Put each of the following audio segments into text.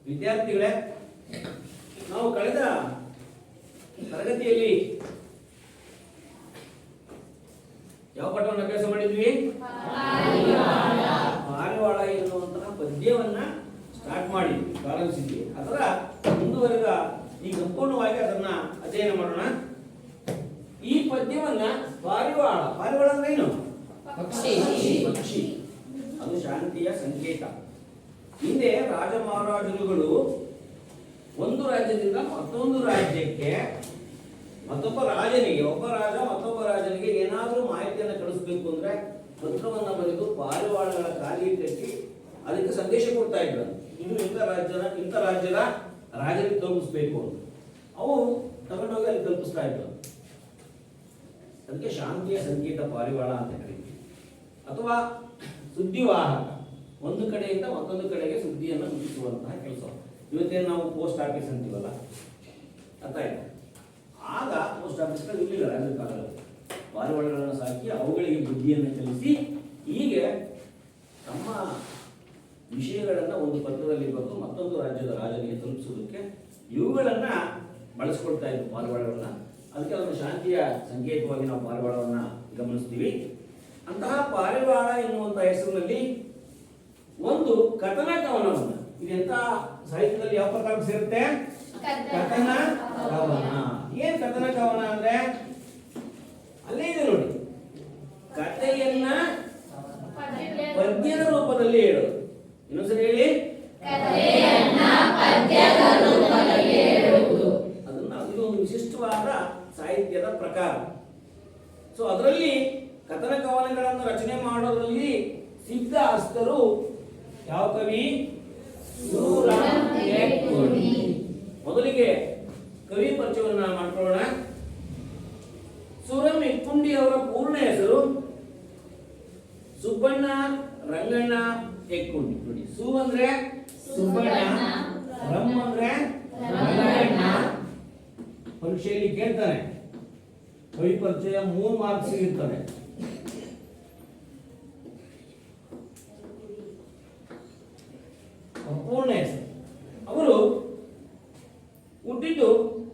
ವಿದ್ಯಾರ್ಥಿಗಳೇ, ನಾವು ಕಳೆದ ತರಗತಿಯಲ್ಲಿ ಯಾವ ಪಾಠವನ್ನು ಅಭ್ಯಾಸ ಮಾಡಿದ್ವಿ? ಪಾರಿವಾಳ ಎನ್ನುವಂತಹ ಪದ್ಯವನ್ನ ಸ್ಟಾರ್ಟ್ ಮಾಡಿದ್ವಿ, ಪ್ರಾರಂಭಿಸಿದ್ವಿ. ಅದರ ಮುಂದುವರೆದ ಈ ಸಂಪೂರ್ಣವಾಗಿ ಅದನ್ನ ಅಧ್ಯಯನ ಮಾಡೋಣ. ಈ ಪದ್ಯವನ್ನ ಪಾರಿವಾಳ ಅಂದ್ರೆ ಏನು? ಪಕ್ಷಿ. ಅದು ಶಾಂತಿಯ ಸಂಕೇತ. ಹಿಂದೆ ರಾಜ ಮಹಾರಾಜರುಗಳು ಒಂದು ರಾಜ್ಯದಿಂದ ಮತ್ತೊಂದು ರಾಜ್ಯಕ್ಕೆ ಒಬ್ಬ ರಾಜ ಮತ್ತೊಬ್ಬ ರಾಜನಿಗೆ ಏನಾದರೂ ಮಾಹಿತಿಯನ್ನು ಕಳಿಸ್ಬೇಕು ಅಂದ್ರೆ ಪತ್ರವನ್ನ ಬರೆದು ಪಾರಿವಾಳಗಳ ಕಾಲಿಗೆ ಕಟ್ಟಿ ಅದಕ್ಕೆ ಸಂದೇಶ ಕೊಡ್ತಾ ಇದ್ರು. ಇದು ಇಂಥ ರಾಜ್ಯದ ರಾಜನಿಗೆ ತಲುಪಿಸ್ಬೇಕು ಅಂತ ಅವು ತಗೊಂಡೋಗಿ ಅಲ್ಲಿ ತಲುಪಿಸ್ತಾ ಇದ್ರು. ಅದಕ್ಕೆ ಶಾಂತಿಯ ಸಂಕೇತ ಪಾರಿವಾಳ ಅಂತ ಕರೀತೀವಿ. ಅಥವಾ ಸುದ್ದಿವಾಹಕ, ಒಂದು ಕಡೆಯಿಂದ ಮತ್ತೊಂದು ಕಡೆಗೆ ಸುದ್ದಿಯನ್ನು ಮುಟ್ಟಿಸುವಂತಹ ಕೆಲಸ. ಇವತ್ತೇನು ನಾವು ಪೋಸ್ಟ್ ಆಫೀಸ್ ಅಂತೀವಲ್ಲ, ಅರ್ಥ ಆಯ್ತು? ಆಗ ಪೋಸ್ಟ್ ಆಫೀಸ್ಗಳು ಇರಲಿಲ್ಲ ರಾಜ್ಯ ಕಾಲದಲ್ಲಿ. ಪಾರಿವಾಳಗಳನ್ನು ಸಾಕಿ ಅವುಗಳಿಗೆ ಬುದ್ಧಿಯನ್ನು ಕಲಿಸಿ ಹೀಗೆ ತಮ್ಮ ವಿಷಯಗಳನ್ನು ಒಂದು ಪತ್ರದಲ್ಲಿ ಬರೆದು ಮತ್ತೊಂದು ರಾಜ್ಯದ ರಾಜನಿಗೆ ತಲುಪಿಸೋದಕ್ಕೆ ಇವುಗಳನ್ನ ಬಳಸ್ಕೊಳ್ತಾ ಇದ್ರು ಪಾರಿವಾಳಗಳನ್ನ. ಅದಕ್ಕೆ ಅದನ್ನು ಶಾಂತಿಯ ಸಂಕೇತವಾಗಿ ನಾವು ಪಾರಿವಾಳವನ್ನ ಗಮನಿಸ್ತೀವಿ. ಅಂತಹ ಪಾರಿವಾಳ ಎನ್ನುವಂತ ಹೆಸರಿನಲ್ಲಿ ಒಂದು ಕಥನ ಕವನವನ್ನ, ಇದೆಂತ ಸಾಹಿತ್ಯದಲ್ಲಿ ಯಾವ ಪ್ರಕಾರಕ್ಕೆ ಸೇರುತ್ತೆ? ಕಥನ ಕವನ. ಏನ್ ಕಥನ ಕವನ ಅಂದ್ರೆ ಅಲ್ಲೇ ಇದೆ ನೋಡಿ, ಕಥೆಯನ್ನ ಪದ್ಯದ ರೂಪದಲ್ಲಿ ಹೇಳೋದು. ಇನ್ನೊಂದ್ಸರಿ ಹೇಳಿ, ಅದನ್ನ ಇದು ಒಂದು ವಿಶಿಷ್ಟವಾದ ಸಾಹಿತ್ಯದ ಪ್ರಕಾರ. ಸೊ ಅದರಲ್ಲಿ ಕಥನ ಕವನಗಳನ್ನು ರಚನೆ ಮಾಡೋದ್ರಲ್ಲಿ ಸಿದ್ಧ ಹಸ್ತರು ಯಾವ ಕವಿ? ಸೂರಂ ಎಕ್ಕುಂಡಿ. ಮೊದಲಿಗೆ ಕವಿ ಪರಿಚಯವನ್ನ ಮಾಡ್ಕೊಳ್ಳೋಣ. ಸೂರಂ ಎಕ್ಕುಂಡಿ ಅವರ ಪೂರ್ಣ ಹೆಸರು ಸುಬ್ಬಣ್ಣ ರಂಗಣ್ಣ ಎಕ್ಕುಂಡಿ. ನೋಡಿ, ಸು ಅಂದ್ರೆ ಸುಬ್ಬಣ್ಣ, ರಂ ಅಂದ್ರೆ ರಂಗಣ್ಣ. ಪರೀಕ್ಷೆಯಲ್ಲಿ ಕೇಳ್ತಾನೆ, ಕವಿ ಪರಿಚಯ 3 ಮಾರ್ಕ್ಸ್ ಇರ್ತದೆ. ಪೂರ್ಣ ಹೆಸರು. ಅವರು ಹುಟ್ಟಿದ್ದು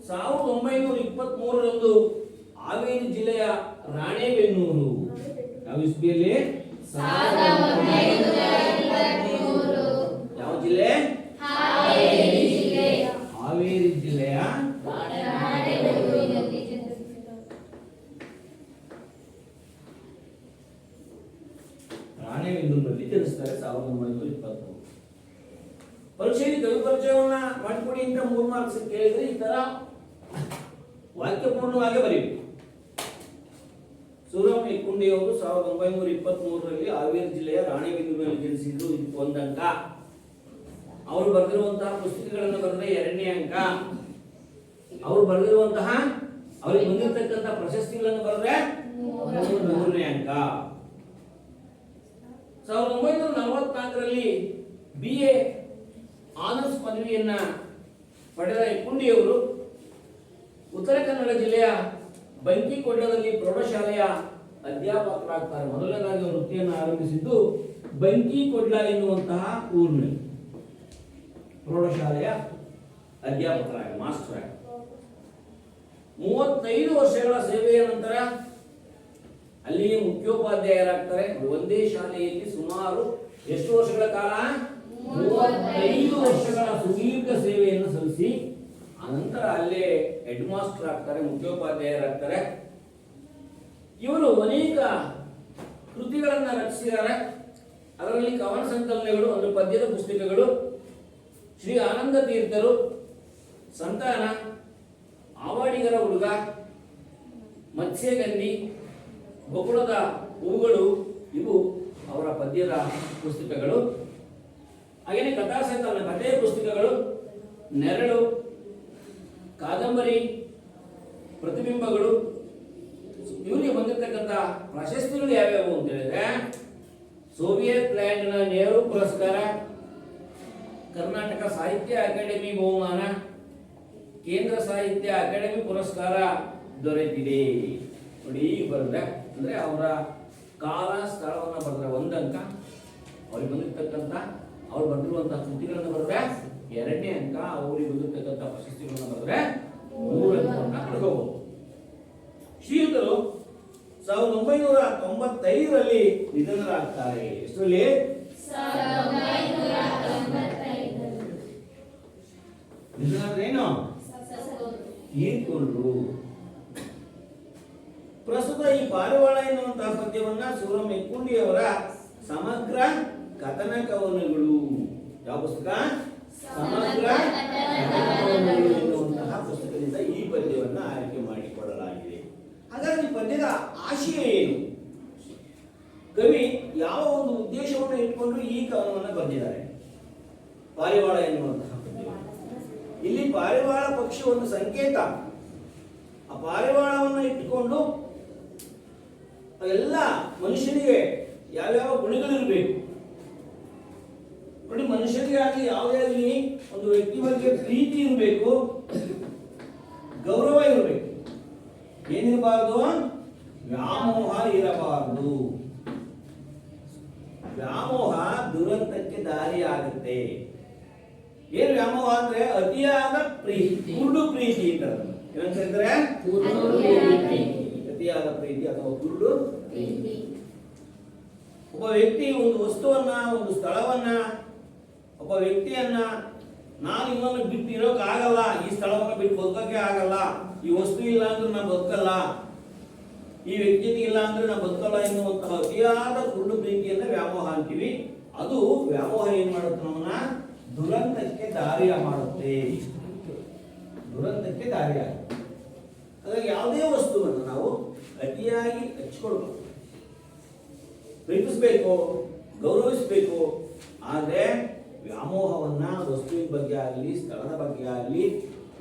1923ರಂದು ಹಾವೇರಿ ಜಿಲ್ಲೆಯ ರಾಣೆಬೆನ್ನೂರು. ಯಾವ ಇಸ್ವಿಯಲ್ಲಿ? ಯಾವ ಜಿಲ್ಲೆ? ಹಾವೇರಿ ಜಿಲ್ಲೆಯ ರಾಣೆಬೆನ್ನೂರಿನಲ್ಲಿ ಜನಿಸ್ತಾರೆ 1923. ಪರೀಕ್ಷೆಯಲ್ಲಿ ಕವಿ ಪರಿಚಯವನ್ನ ಮಾಡಿಕೊಡಿ ಅಂತ 3 ಮಾರ್ಕ್ಸ್ ಕೇಳಿದ್ರೆ ಈ ತರ ವಾಕ್ಯಪೂರ್ಣವಾಗಿ ಬರೀಬೇಕು. ಸೂರಂ ಎಕ್ಕುಂಡಿ ಅವರು 1923ರಲ್ಲಿ ಹಾವೇರಿ ಜಿಲ್ಲೆಯ ರಾಣೆಬೆನ್ನೂರಿನಲ್ಲಿ ಜನಿಸಿದ್ರು. ಇದಕ್ಕೆ 1 ಅಂಕ. ಅವರು ಬರೆದಿರುವಂತಹ ಪುಸ್ತಕಗಳನ್ನು ಬರೆದ್ರೆ 2ನೇ ಅಂಕ. ಅವರು ಬರೆದಿರುವಂತಹ ಅವರಿಗೆ ಬಂದಿರತಕ್ಕಂತಹ ಪ್ರಶಸ್ತಿಗಳನ್ನು ಬರೆದ್ರೆ 3ನೇ ಅಂಕ. 1944ರಲ್ಲಿ BA ಆನರ್ಸ್ ಪದವಿಯನ್ನ ಪಡೆದ ಎಕ್ಕುಂಡಿಯವರು ಉತ್ತರ ಕನ್ನಡ ಜಿಲ್ಲೆಯ ಬಂಕಿಕೊಡ್ಲದಲ್ಲಿ ಪ್ರೌಢಶಾಲೆಯ ಅಧ್ಯಾಪಕರಾಗ್ತಾರೆ. ಮೊದಲನೇದಾಗಿ ವೃತ್ತಿಯನ್ನು ಆರಂಭಿಸಿದ್ದು ಬಂಕಿಕೊಡ್ಲ ಎನ್ನುವಂತಹ ಊರಿನಲ್ಲಿ ಪ್ರೌಢಶಾಲೆಯ ಅಧ್ಯಾಪಕರಾಗಿ, ಮಾಸ್ಟರ್ ಆಗಿ 35 ವರ್ಷಗಳ ಸೇವೆಯ ನಂತರ ಅಲ್ಲಿಯೇ ಮುಖ್ಯೋಪಾಧ್ಯಾಯರಾಗ್ತಾರೆ. ಒಂದೇ ಶಾಲೆಯಲ್ಲಿ ಸುಮಾರು ಎಷ್ಟು ವರ್ಷಗಳ ಕಾಲ? 35 ವರ್ಷಗಳ ಸುದೀರ್ಘ ಸೇವೆಯನ್ನು ಸಲ್ಲಿಸಿ ಅನಂತರ ಅಲ್ಲೇ ಹೆಡ್ ಮಾಸ್ಟರ್ ಆಗ್ತಾರೆ, ಮುಖ್ಯೋಪಾಧ್ಯಾಯರಾಗ್ತಾರೆ. ಇವರು ಅನೇಕ ಕೃತಿಗಳನ್ನ ರಚಿಸಿದ್ದಾರೆ. ಅದರಲ್ಲಿ ಕವನ ಸಂಕಲನಗಳು ಅಂದರೆ ಪದ್ಯದ ಪುಸ್ತಕಗಳು, ಶ್ರೀ ಆನಂದ ತೀರ್ಥರು, ಸಂತಾನ, ಆವಾಡಿಗರ ಹುಡುಗ, ಮತ್ಸ್ಯಗಂಧಿ, ಬಕುಳದ ಹೂಗಳು ಇವು ಅವರ ಪದ್ಯದ ಪುಸ್ತಕಗಳು. ಹಾಗೆಯೇ ಕಥಾ ಸಂಕಲನ, ಕಥೆಯ ಪುಸ್ತಕಗಳು, ನೆರಳು, ಕಾದಂಬರಿ, ಪ್ರತಿಬಿಂಬಗಳು. ಇವರಿಗೆ ಬಂದಿರತಕ್ಕಂಥ ಪ್ರಶಸ್ತಿಗಳು ಯಾವ್ಯಾವು ಅಂತ ಹೇಳಿದ್ರೆ ಸೋವಿಯತ್ ಲ್ಯಾಂಡ್ನ ನೆಹರು ಪುರಸ್ಕಾರ, ಕರ್ನಾಟಕ ಸಾಹಿತ್ಯ ಅಕಾಡೆಮಿ ಬಹುಮಾನ, ಕೇಂದ್ರ ಸಾಹಿತ್ಯ ಅಕಾಡೆಮಿ ಪುರಸ್ಕಾರ ದೊರೆತಿದೆ. ನೋಡಿ, ಬರೆದ್ರೆ ಅಂದ್ರೆ ಅವರ ಕಾಲ ಸ್ಥಳವನ್ನು ಬರೆದ್ರೆ 1 ಅಂಕ, ಅವ್ರಿಗೆ ಬಂದಿರತಕ್ಕಂಥ ಅವ್ರು ಬರೆದಿರುವಂತಹ ಕೃತಿಗಳನ್ನು ಬರೆದ್ರೆ 2ನೇ 1995ರಲ್ಲಿ ನಿಧನರಾಗ್ತಾರೆ. ಎಷ್ಟರಲ್ಲಿ? ನಿಧನರೇನು ತೀರ್ಕೊಂಡ್ರು. ಪ್ರಸ್ತುತ ಈ ಪಾರಿವಾಳ ಎನ್ನುವಂತಹ ಪದ್ಯವನ್ನ ಸೂರ ಮೆಕ್ಕುಂಡಿಯವರ ಸಮಗ್ರ ಕಥನ ಕವನಗಳು, ಯಾವ ಪುಸ್ತಕ? ಸಮಗ್ರ ಕಥನ ಕವನಗಳು ಎನ್ನುವಂತಹ ಪುಸ್ತಕದಿಂದ ಈ ಪದ್ಯವನ್ನ ಆಯ್ಕೆ ಮಾಡಿಕೊಳ್ಳಲಾಗಿದೆ. ಹಾಗಾದ್ರೆ ಈ ಪದ್ಯದ ಆಶಯ ಏನು? ಕವಿ ಯಾವ ಒಂದು ಉದ್ದೇಶವನ್ನು ಇಟ್ಕೊಂಡು ಈ ಕವನವನ್ನು ಬರೆದಿದ್ದಾರೆ? ಪಾರಿವಾಳ ಎನ್ನುವಂತಹ ಪದ್ಯವನ್ನು, ಇಲ್ಲಿ ಪಾರಿವಾಳ ಪಕ್ಷಿ ಒಂದು ಸಂಕೇತ. ಆ ಪಾರಿವಾಳವನ್ನು ಇಟ್ಟುಕೊಂಡು ಎಲ್ಲ ಮನುಷ್ಯನಿಗೆ ಯಾವ್ಯಾವ ಗುಣಗಳಿರಬೇಕು ನೋಡಿ. ಮನುಷ್ಯನಿಗೆ ಆಗಲಿ ಯಾವುದೇ ಆಗಲಿ ಒಂದು ವ್ಯಕ್ತಿ ಬಗ್ಗೆ ಪ್ರೀತಿ ಇರಬೇಕು, ಗೌರವ ಇರಬೇಕು. ಏನಿರಬಾರ್ದು? ವ್ಯಾಮೋಹ ಇರಬಾರದು. ವ್ಯಾಮೋಹ ದುರಂತಕ್ಕೆ ದಾರಿ ಆಗುತ್ತೆ. ಏನು ವ್ಯಾಮೋಹ ಅಂದ್ರೆ? ಅತಿಯಾದ ಪ್ರೀತಿ, ಕುರುಡು ಪ್ರೀತಿ ಇದ್ದಾರೆ. ಏನಂತ ಹೇಳ್ತಾರೆ? ಅತಿಯಾದ ಪ್ರೀತಿ ಅಥವಾ ಕುರುಡು ಪ್ರೀತಿ. ಒಬ್ಬ ವ್ಯಕ್ತಿ ಒಂದು ವಸ್ತುವನ್ನ, ಒಂದು ಸ್ಥಳವನ್ನ, ಒಬ್ಬ ವ್ಯಕ್ತಿಯನ್ನ ನಾನು ಇವನ್ನ ಬಿಟ್ಟು ಇರೋಕೆ ಆಗಲ್ಲ, ಈ ಸ್ಥಳವನ್ನ ಬಿಟ್ಟು ಬದುಕಕ್ಕೆ ಆಗಲ್ಲ, ಈ ವಸ್ತು ಇಲ್ಲ ಅಂದ್ರೆ ನಾನು ಬದುಕಲ್ಲ, ಈ ವ್ಯಕ್ತಿ ಇಲ್ಲ ಅಂದ್ರೆ ನಾನು ಬದುಕಲ್ಲ ಎನ್ನುವಂತಹ ಅತಿಯಾದ ಕುರುಡು ಪ್ರೀತಿಯನ್ನ ವ್ಯಾಮೋಹ ಅಂತೀವಿ. ಅದು ವ್ಯಾಮೋಹ ಏನ್ ಮಾಡುತ್ತೆ? ನಮ್ಮನ್ನ ದುರಂತಕ್ಕೆ ದಾರಿಯ ಮಾಡುತ್ತೆ. ದುರಂತಕ್ಕೆ ದಾರಿ ಆಗುತ್ತೆ. ಹಾಗಾಗಿ ಯಾವುದೇ ವಸ್ತುವನ್ನು ನಾವು ಅತಿಯಾಗಿ ಹಚ್ಕೊಳ್ಬೇಕು, ಪ್ರೀತಿಸಬೇಕು, ಗೌರವಿಸಬೇಕು. ಆದರೆ ವ್ಯಾಮೋಹವನ್ನ ವಸ್ತುವಿನ ಬಗ್ಗೆ ಆಗಲಿ, ಸ್ಥಳದ ಬಗ್ಗೆ ಆಗಲಿ,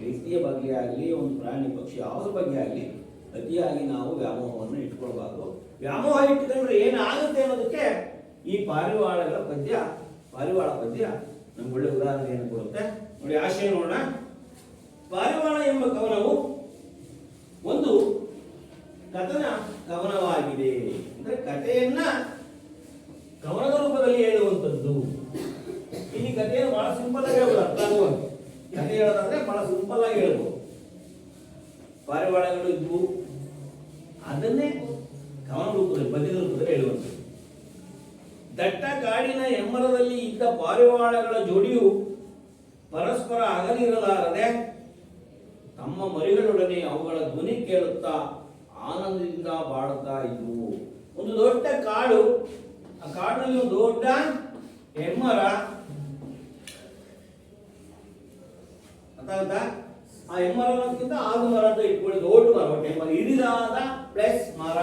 ವ್ಯಕ್ತಿಯ ಬಗ್ಗೆ ಆಗಲಿ, ಒಂದು ಪ್ರಾಣಿ ಪಕ್ಷಿ ಯಾವುದ್ರ ಬಗ್ಗೆ ಆಗಲಿ ಅತಿಯಾಗಿ ನಾವು ವ್ಯಾಮೋಹವನ್ನು ಇಟ್ಕೊಳ್ಬಾರ್ದು. ವ್ಯಾಮೋಹ ಇಟ್ಕೊಂಡ್ರೆ ಏನಾಗುತ್ತೆ ಅನ್ನೋದಕ್ಕೆ ಈ ಪಾರಿವಾಳ ಪದ್ಯ ನಮ್ಗೆ ಒಳ್ಳೆ ಉದಾಹರಣೆಯನ್ನು ಕೊಡುತ್ತೆ ನೋಡಿ. ಆಶಯ ನೋಡೋಣ. ಪಾರಿವಾಳ ಎಂಬ ಕವನವು ಒಂದು ಕಥನ ಕವನವಾಗಿದೆ. ಅಂದ್ರೆ ಕಥೆಯನ್ನ ಕವನದ ರೂಪದಲ್ಲಿ ಹೇಳುವಂಥದ್ದು. ಈ ಕಥೆಯನ್ನು ಬಹಳ ಸಿಂಪಲ್ ಆಗಿ ಹೇಳ್ಬೋದು, ಅರ್ಥ ಆಗುವಂತೆ. ಕಥೆ ಹೇಳೋದಾದ್ರೆ ಬಹಳ ಸಿಂಪಲ್ ಆಗಿ ಹೇಳ್ಬೋದು. ಪಾರಿವಾಳಗಳು ಇದ್ವು, ಅದನ್ನೇ ಕವನ ರೂಪದಲ್ಲಿ, ಪದ್ಯದ ರೂಪದಲ್ಲಿ ಹೇಳುವಂಥದ್ದು. ದಟ್ಟ ಕಾಡಿನ ಎಮ್ಮರದಲ್ಲಿ ಇದ್ದ ಪಾರಿವಾಳಗಳ ಜೋಡಿಯು ಪರಸ್ಪರ ಅಗಲಿರಲಾರದೆ ತಮ್ಮ ಮರಿಗಳೊಡನೆ ಅವುಗಳ ಧ್ವನಿ ಕೇಳುತ್ತಾ ಆನಂದದಿಂದ ಬಾಳುತ್ತಾ ಇದ್ವು. ಒಂದು ದೊಡ್ಡ ಕಾಡು, ಆ ಕಾಡಿನಲ್ಲಿ ಒಂದು ದೊಡ್ಡ ಹೆಮ್ಮರ, ಅರ್ಥ. ಆ ಹೆಮ್ಮರ ಅನ್ನೋದಕ್ಕಿಂತ ಆದು ಮರ ಅಂತ ಇಟ್ಕೊಳ್ಳಿ. ದೊಡ್ಡ ಮರ, ಒಟ್ಟು ಹೆಮ್ಮರ, ಹಿರಿದಾದ ಪ್ಲಸ್ ಮರ.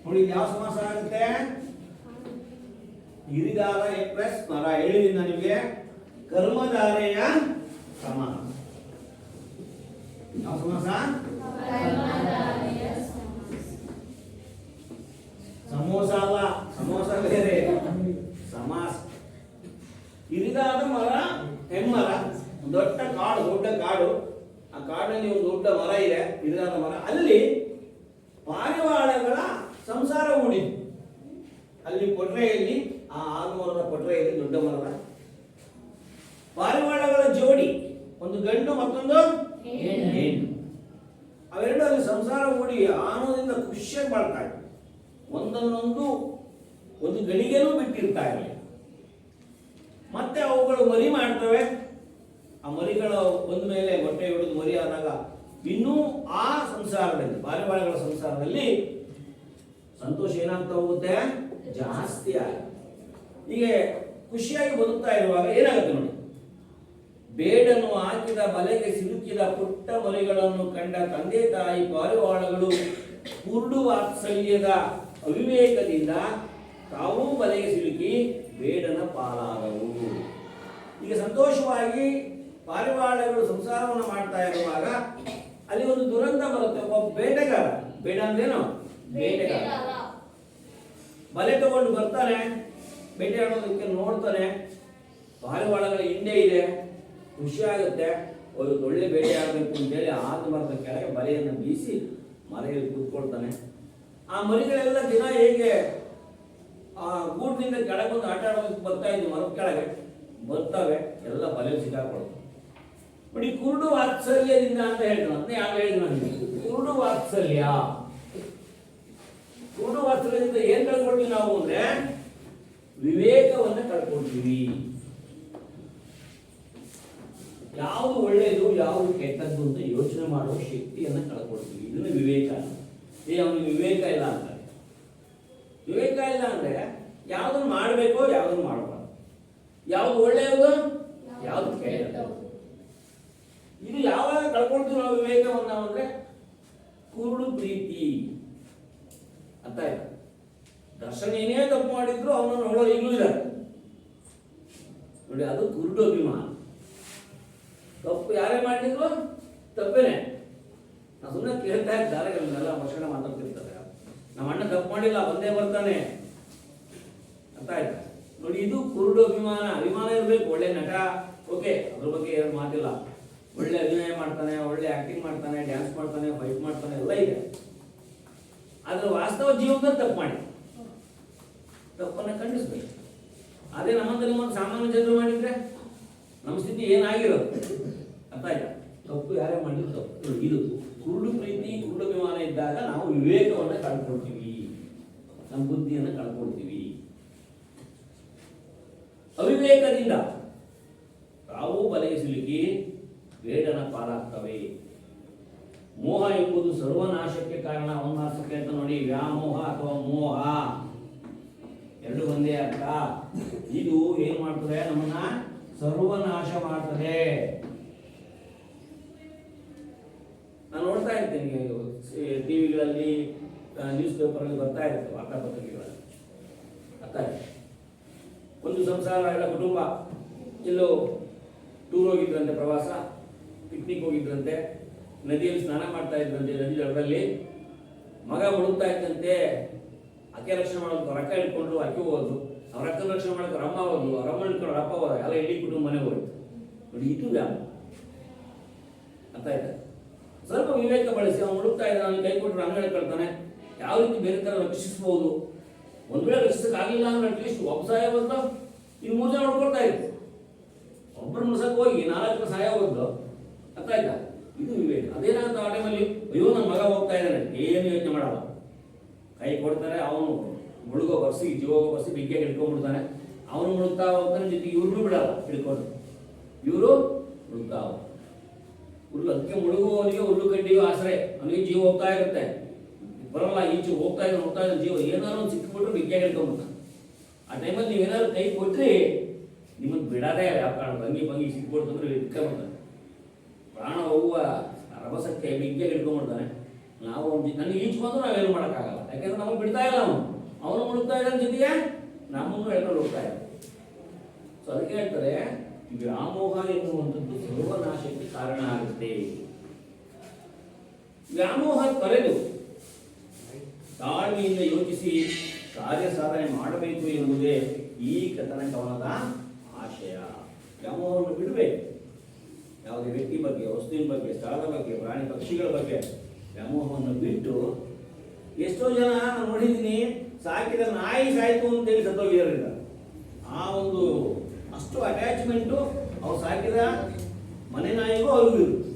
ನೋಡಿ ಯಾವ ಸಮಾಸ ಆಗುತ್ತೆ? ಹಿರಿದಾದ ಪ್ಲಸ್ ಮರ. ಹೇಳಿದಿಂದ ನಿಮಗೆ ಕರ್ಮಧಾರೆಯ ಸಮಾಸ. ಯಾವ ಸಮಾಸ? ಸಮೋಸ ಅಲ್ಲ, ಸಮೋಸ ಬೇರೆ, ಸಮಾಸ. ಹಿರಿದಾದ ಮರ, ಹೆಮ್ಮರ, ದೊಡ್ಡ ಕಾಡು. ಆ ಕಾಡಿನಲ್ಲಿ ಒಂದು ದೊಡ್ಡ ಮರ ಇದೆ, ಹಿರಿದಾದ ಮರ. ಅಲ್ಲಿ ಪಾರಿವಾಳಗಳ ಸಂಸಾರ ಹೂಡಿದ್ದು. ಅಲ್ಲಿ ಪೊಟ್ರೆಯಲ್ಲಿ, ಆ ಆಲ್ಮರದ ಪೊಟ್ರೆಯಲ್ಲಿ, ದೊಡ್ಡ ಮರದ ಪಾರಿವಾಳಗಳ ಜೋಡಿ, ಒಂದು ಗಂಡು ಮತ್ತೊಂದು ಹೆಣ್ಣು. ಅವೆರಡು ಅಲ್ಲಿ ಸಂಸಾರ ಹೂಡಿ ಆನಂದದಿಂದ ಖುಷಿಯಾಗಿ ಬಾಳ್ತಾ ಇವೆ. ಒಂದನ್ನೊಂದು ಒಂದು ಗಳಿಗೆನೂ ಬಿಟ್ಟಿರ್ತಾ ಇರಲಿಲ್ಲ. ಮತ್ತೆ ಅವುಗಳು ಮರಿ ಮಾಡ್ತವೆ. ಆ ಮರಿಗಳು ಬಂದ ಮೇಲೆ ಮೊಟ್ಟೆ ಹಿಡಿದು ಮರಿ ಆದಾಗ ಇನ್ನೂ ಆ ಸಂಸಾರದಲ್ಲಿ, ಪಾರಿವಾಳಗಳ ಸಂಸಾರದಲ್ಲಿ ಸಂತೋಷ ಏನಾಗ್ತಾ ಹೋಗುತ್ತೆ? ಜಾಸ್ತಿ ಆಗಿ. ಹೀಗೆ ಖುಷಿಯಾಗಿ ಬದುಕ್ತಾ ಇರುವಾಗ ಏನಾಗುತ್ತೆ ನೋಡಿ. ಬೇಡನ್ನು ಹಾಕಿದ ಬಲೆಗೆ ಸಿಲುಕಿದ ಪುಟ್ಟ ಮರಿಗಳನ್ನು ಕಂಡ ತಂದೆ ತಾಯಿ ಪಾರಿವಾಳಗಳು ಕುರುಡು ವಾತ್ಸಲ್ಯದ ಅವಿವೇಕದಿಂದ ತಾವೂ ಬಲೆಗೆ ಸಿಲುಕಿ ಬೇಡನ ಪಾಲಾದವು. ಈಗ ಸಂತೋಷವಾಗಿ ಪಾರಿವಾಳಗಳು ಸಂಸಾರವನ್ನು ಮಾಡ್ತಾ ಇರುವಾಗ ಅಲ್ಲಿ ಒಂದು ದುರಂತ ಬರುತ್ತೆ. ಒಬ್ಬ ಬೇಟೆಗಾರ, ಬೇಡ ಅಂದ್ರೇನು? ಬೇಟೆಗಾರ ಬಲೆ ತಗೊಂಡು ಬರ್ತಾನೆ, ಬೇಟೆ ಆಡೋದಕ್ಕೆ ನೋಡ್ತಾನೆ. ಪಾರಿವಾಳಗಳ ಹಿಂಡೆ ಇದೆ, ಖುಷಿ ಆಗುತ್ತೆ. ಒಂದು ಒಳ್ಳೆ ಬೇಟೆ ಆಗಬೇಕು ಅಂತೇಳಿ ಆದ ಮರದ ಕೆಳಗೆ ಬಲೆಯನ್ನು ಬೀಸಿ ಮರೆಯಲ್ಲಿ ಕೂತ್ಕೊಳ್ತಾನೆ. ಆ ಮರಿಗಳೆಲ್ಲ ದಿನ ಹೇಗೆ ಆ ಗೂಡಿನಿಂದ ಕೆಳಗೆ ಬಂದು ಆಟ ಆಡೋದಕ್ಕೆ ಬರ್ತಾ ಇದ್ವು, ಮರದ ಕೆಳಗೆ ಬರ್ತವೆ, ಎಲ್ಲ ಬಲೆ ಸಿಕ್ಕಾಕೊಳ್ತವೆ. ಬಟ್ ಈ ಕುರುಡು ವಾತ್ಸಲ್ಯದಿಂದ ಅಂತ ಹೇಳ್ತಾನೆ. ಅದನ್ನೇ ಯಾರು ಹೇಳಿದ್ರು ನನಗೆ? ಕುರುಡು ವಾತ್ಸಲ್ಯ. ಕುರುಡು ವಾತ್ಸಲ್ಯದಿಂದ ಏನ್ ಕಳ್ಕೊಳ್ತೀವಿ ನಾವು ಅಂದ್ರೆ ವಿವೇಕವನ್ನ ಕಳ್ಕೊಳ್ತೀವಿ. ಯಾವುದು ಒಳ್ಳೆಯದು ಯಾವುದು ಕೆಟ್ಟದ್ದು ಅಂತ ಯೋಚನೆ ಮಾಡುವ ಶಕ್ತಿಯನ್ನ ಕಳ್ಕೊಳ್ತೀವಿ. ಇದನ್ನ ವಿವೇಕ. ಅವನಿಗೆ ವಿವೇಕ ಇಲ್ಲ ಅಂತಾರೆ. ವಿವೇಕ ಇಲ್ಲ ಅಂದ್ರೆ ಯಾವ್ದನ್ನು ಮಾಡಬೇಕೋ ಯಾವ್ದನ್ನು ಮಾಡಬಾರ್ದು, ಯಾವ್ದು ಒಳ್ಳೆಯದು ಯಾವ್ದು ಕೆಟ್ಟದ್ದು, ಇದು ಯಾವಾಗ ಕಳ್ಕೊಳ್ತೀವಿ ನಾವು ವಿವೇಕವನ್ನ ಅಂದ್ರೆ ಕುರುಡು ಪ್ರೀತಿ. ಅರ್ಥ ಆಯ್ತಾ? ದರ್ಶನ ಏನೇ ತಪ್ಪು ಮಾಡಿದ್ರು ಅವನನ್ನು ನೋಡೋರು ಈಗಲೂ ಇದ್ದಾರೆ ನೋಡಿ, ಅದು ಕುರುಡು ಅಭಿಮಾನ. ತಪ್ಪು ಯಾರೇ ಮಾಡಿದ್ರು ತಪ್ಪೇನೆ. ನಾವು ಸುಮ್ಮನೆ ಕೇಳ್ತಾ ಇದ್ದಾರೆ, ಎಲ್ಲ ಭಾಷಣ ಮಾತಾಡ್ತಿರ್ತಾರೆ. ನಮ್ಮ ಅಣ್ಣ ತಪ್ಪು ಮಾಡಿಲ್ಲ, ಬಂದೇ ಬರ್ತಾನೆ. ಅರ್ಥ ಆಯ್ತಾ ನೋಡಿ? ಇದು ಕುರುಡು ಅಭಿಮಾನ. ಅಭಿಮಾನ ಇರಬೇಕು. ಒಳ್ಳೆ ನಟ, ಓಕೆ, ಅದ್ರ ಬಗ್ಗೆ ಏನು ಮಾತಿಲ್ಲ. ಒಳ್ಳೆ ಅಭಿನಯ ಮಾಡ್ತಾನೆ, ಒಳ್ಳೆ ಆಕ್ಟಿಂಗ್ ಮಾಡ್ತಾನೆ, ಡ್ಯಾನ್ಸ್ ಮಾಡ್ತಾನೆ, ಫೈಟ್ ಮಾಡ್ತಾನೆ, ಎಲ್ಲ ಇದೆ. ಆದ್ರೆ ವಾಸ್ತವ ಜೀವನದಲ್ಲಿ ತಪ್ಪು ಮಾಡಿ ತಪ್ಪನ್ನ ಖಂಡಿಸ್ಬೇಕು. ಅದೇ ನಮ್ಮಂತ ಸಾಮಾನ್ಯ ಜನರು ಮಾಡಿದ್ರೆ ನಮ್ಮ ಸ್ಥಿತಿ ಏನಾಗಿರೋದು? ಅರ್ಥ ಆಯ್ತಾ? ತಪ್ಪು ಯಾರೇ ಮಾಡಿದ್ರು ತಪ್ಪು. ಇದು ಕುರುಡು ಪ್ರೀತಿ, ಕುರುಡು ಅಭಿಮಾನ ಇದ್ದಾಗ ನಾವು ವಿವೇಕವನ್ನ ಕಳ್ಕೊಳ್ತೀವಿ, ನಮ್ಮ ಬುದ್ಧಿಯನ್ನು ಕಳ್ಕೊಳ್ತೀವಿ. ಅವಿವೇಕದಿಂದ ತಾವು ಬಲೆಗೆ ಸಿಲುಕಿ ಬೇಡನ ಪಾಲಾಗ್ತವೆ. ಮೋಹ ಎಂಬುದು ಸರ್ವನಾಶಕ್ಕೆ ಕಾರಣ. ಅವನಾಶಕ್ಕೆ ಅಂತ ನೋಡಿ, ವ್ಯಾಮೋಹ ಅಥವಾ ಮೋಹ ಎರಡು ಒಂದೇ ಅರ್ಥ. ಇದು ಏನ್ ಮಾಡ್ತದೆ? ನಮ್ಮನ್ನ ಸರ್ವನಾಶ ಮಾಡ್ತದೆ. ನಾನು ನೋಡ್ತಾ ಇರ್ತೇನೆ, ಟಿವಿಗಳಲ್ಲಿ, ನ್ಯೂಸ್ ಪೇಪರ್ ಅಲ್ಲಿ ಬರ್ತಾ ಇರುತ್ತೆ, ವಾರ್ತಾಪತ್ರಿಕೆಗಳಲ್ಲಿ. ಅರ್ಥ ಆಯ್ತು? ಒಂದು ಸಂಸಾರ, ಎಲ್ಲ ಕುಟುಂಬ ಎಲ್ಲೋ ಟೂರ್ ಹೋಗಿದ್ರಂತೆ, ಪ್ರವಾಸ, ಪಿಕ್ನಿಕ್ ಹೋಗಿದ್ರಂತೆ, ನದಿಯಲ್ಲಿ ಸ್ನಾನ ಮಾಡ್ತಾ ಇದ್ರಂತೆ. ನದಿ ದಡದಲ್ಲಿ ಮಗ ಮುಳುಗ್ತಾ ಇದ್ದಂತೆ. ಅಕ್ಕೆ ರಕ್ಷಣೆ ಮಾಡೋದು ರೊಕ್ಕ ಇಟ್ಕೊಂಡು ಅಕ್ಕಿ ಹೋಗೋದು, ಅವ್ರ ಅಕ್ಕನ ರಕ್ಷಣೆ ಮಾಡೋದು ಅಮ್ಮ ಹೋದ್ರು, ಅವ್ರ ಅಮ್ಮ ಇಟ್ಕೊಂಡು ಅಪ್ಪ ಹೋದ, ಎಲ್ಲ ಇಡೀ ಕುಟುಂಬ ಮನೆಗೆ ಹೋಯ್ತು ನೋಡಿ. ಇದು ವ್ಯಾಮ. ಅರ್ಥ ಆಯ್ತಾ? ಸ್ವಲ್ಪ ವಿವೇಕ ಬಳಸಿ ಅವ್ನು ಮುಳುಗ್ತಾ ಇದ್ದಾನೆ, ಅವನಿಗೆ ಕೈ ಕೊಟ್ಟರೆ ಅಂಗಡಿ ಕಳ್ತಾನೆ. ಯಾವ ರೀತಿ ಬೇರೆ ಥರ ರಕ್ಷಿಸಬಹುದು? ಒಂದ್ ವೇಳೆ ರಕ್ಷಿಸಕ್ಕಾಗಿಲ್ಲ ಅಂದ್ರೆ ಅಟ್ಲೀಸ್ಟ್ ಒಬ್ಬ ಸಹಾಯ ಬಂದು ಇನ್ನು 3 ಜನ ನೋಡ್ಕೊಳ್ತಾ ಇತ್ತು. ಒಬ್ಬರು ಮುಳ್ಸಕ್ಕೆ ಹೋಗಿ 4 ಸಹಾಯ ಹೋದ್ದು. ಅರ್ಥ ಆಯ್ತಾ? ಇದು ವಿವೇಕ. ಅದೇನಾಗುತ್ತೆ ಆ ಟೈಮಲ್ಲಿ, ಅಯ್ಯೋ ನನ್ನ ಮಗ ಹೋಗ್ತಾ ಇದ್ದಾನೆ, ಏನು ಯೋಚನೆ ಮಾಡಲ್ಲ. ಕೈ ಕೊಡ್ತಾರೆ, ಅವನು ಮುಳುಗೋ ಬರ್ಸಿ, ಜೀವ ಬರ್ಸಿ ಬಿಗ್ಗೆ ಹಿಡ್ಕೊಂಡ್ಬಿಡ್ತಾನೆ. ಅವನು ಮುಳುಗ್ತಾ ಹೋಗ್ತಾನೆ, ಜೊತೆಗೆ ಇವ್ರನ್ನೂ ಬಿಡಲ್ಲ ಹಿಡ್ಕೊಂಡು. ಇವರು ಮುಳುಗ್ತಾ ಹೋಗ್ತಾರೆ. ಅದಕ್ಕೆ ಮುಳುಗುವವನಿಗೆ ಹುಲ್ಲು ಕಡ್ಡಿಯೋ ಆಶ್ರಯ. ಅವನಿಗೆ ಜೀವ ಹೋಗ್ತಾ ಇರುತ್ತೆ, ಬರಲ್ಲ. ಈಚೆ ಹೋಗ್ತಾ ಇದ್ದಾನೆ ಜೀವ ಏನಾದ್ರು ಒಂದು ಸಿಕ್ಕಿಬಿಟ್ರು ಬಿಗ್ಗೆ ಹಿಡ್ಕೊಂಡ್ಬಿಡ್ತಾನೆ. ಆ ಟೈಮಲ್ಲಿ ನೀವೇನಾದ್ರು ಕೈ ಕೊಟ್ರಿ ನಿಮ್ಮನ್ನು ಬಿಡೋದೇ ಇಲ್ಲ. ಯಾವ ಕಾರಣ ಭಂಗಿ ಸಿಕ್ಬಿಡ್ತಂದ್ರೆ ಇಟ್ಕೊಂಡ್ಬಿಡ್ತಾನೆ. ಪ್ರಾಣ ಹೋಗುವ ರಭಸಕ್ಕೆ ಬಿಗ್ಗೆ ಹಿಡ್ಕೊಂಡ್ಬಿಡ್ತಾನೆ. ನಾವು ನನಗೆ ಈಚೆ ಬಂದು ನಾವೇನು ಮಾಡೋಕ್ಕಾಗಲ್ಲ, ಯಾಕೆಂದ್ರೆ ನಮಗೆ ಬಿಡ್ತಾ ಇಲ್ಲ. ಅವನು ಮುಳುಗ್ತಾ ಇದ್ದಾನೆ, ಜೊತೆಗೆ ನಮ್ಮನ್ನು ಹೇಳ್ಕೊಂಡು ಹೋಗ್ತಾ ಇದ್ದಾನೆ. ಸೊ ಅದಕ್ಕೆ ಹೇಳ್ತಾರೆ, ವ್ಯಾಮೋಹ ಎನ್ನುವಂಥದ್ದು ಸರ್ವನಾಶಕ್ಕೆ ಕಾರಣ ಆಗುತ್ತೆ. ವ್ಯಾಮೋಹ ತೊರೆದು ತಾಳ್ಮೆಯಿಂದ ಯೋಚಿಸಿ ಕಾರ್ಯ ಸಾಧನೆ ಮಾಡಬೇಕು ಎಂಬುದೇ ಈ ಕಥನ ಕವನದ ಆಶಯ. ವ್ಯಾಮೋಹವನ್ನು ಬಿಡಬೇಕು. ಯಾವುದೇ ವ್ಯಕ್ತಿ ಬಗ್ಗೆ, ವಸ್ತುವಿನ ಬಗ್ಗೆ, ಸ್ಥಳದ ಬಗ್ಗೆ, ಪ್ರಾಣಿ ಪಕ್ಷಿಗಳ ಬಗ್ಗೆ ವ್ಯಾಮೋಹವನ್ನು ಬಿಟ್ಟು, ಎಷ್ಟೋ ಜನ ನಾನು ನೋಡಿದ್ದೀನಿ, ಸಾಕಿದ ನಾಯಿ ಸಾಯ್ತು ಅಂತೇಳಿ ಸತ್ತೋಗಿರೋದ್ರಿಂದ ಆ ಒಂದು ಅಷ್ಟು ಅಟ್ಯಾಚ್ಮೆಂಟು ಅವ್ರು ಸಾಕಿದ ಮನೆ ನಾಯಿಗೂ ಅವ್ರಿಗೂ ಇರುತ್ತೆ.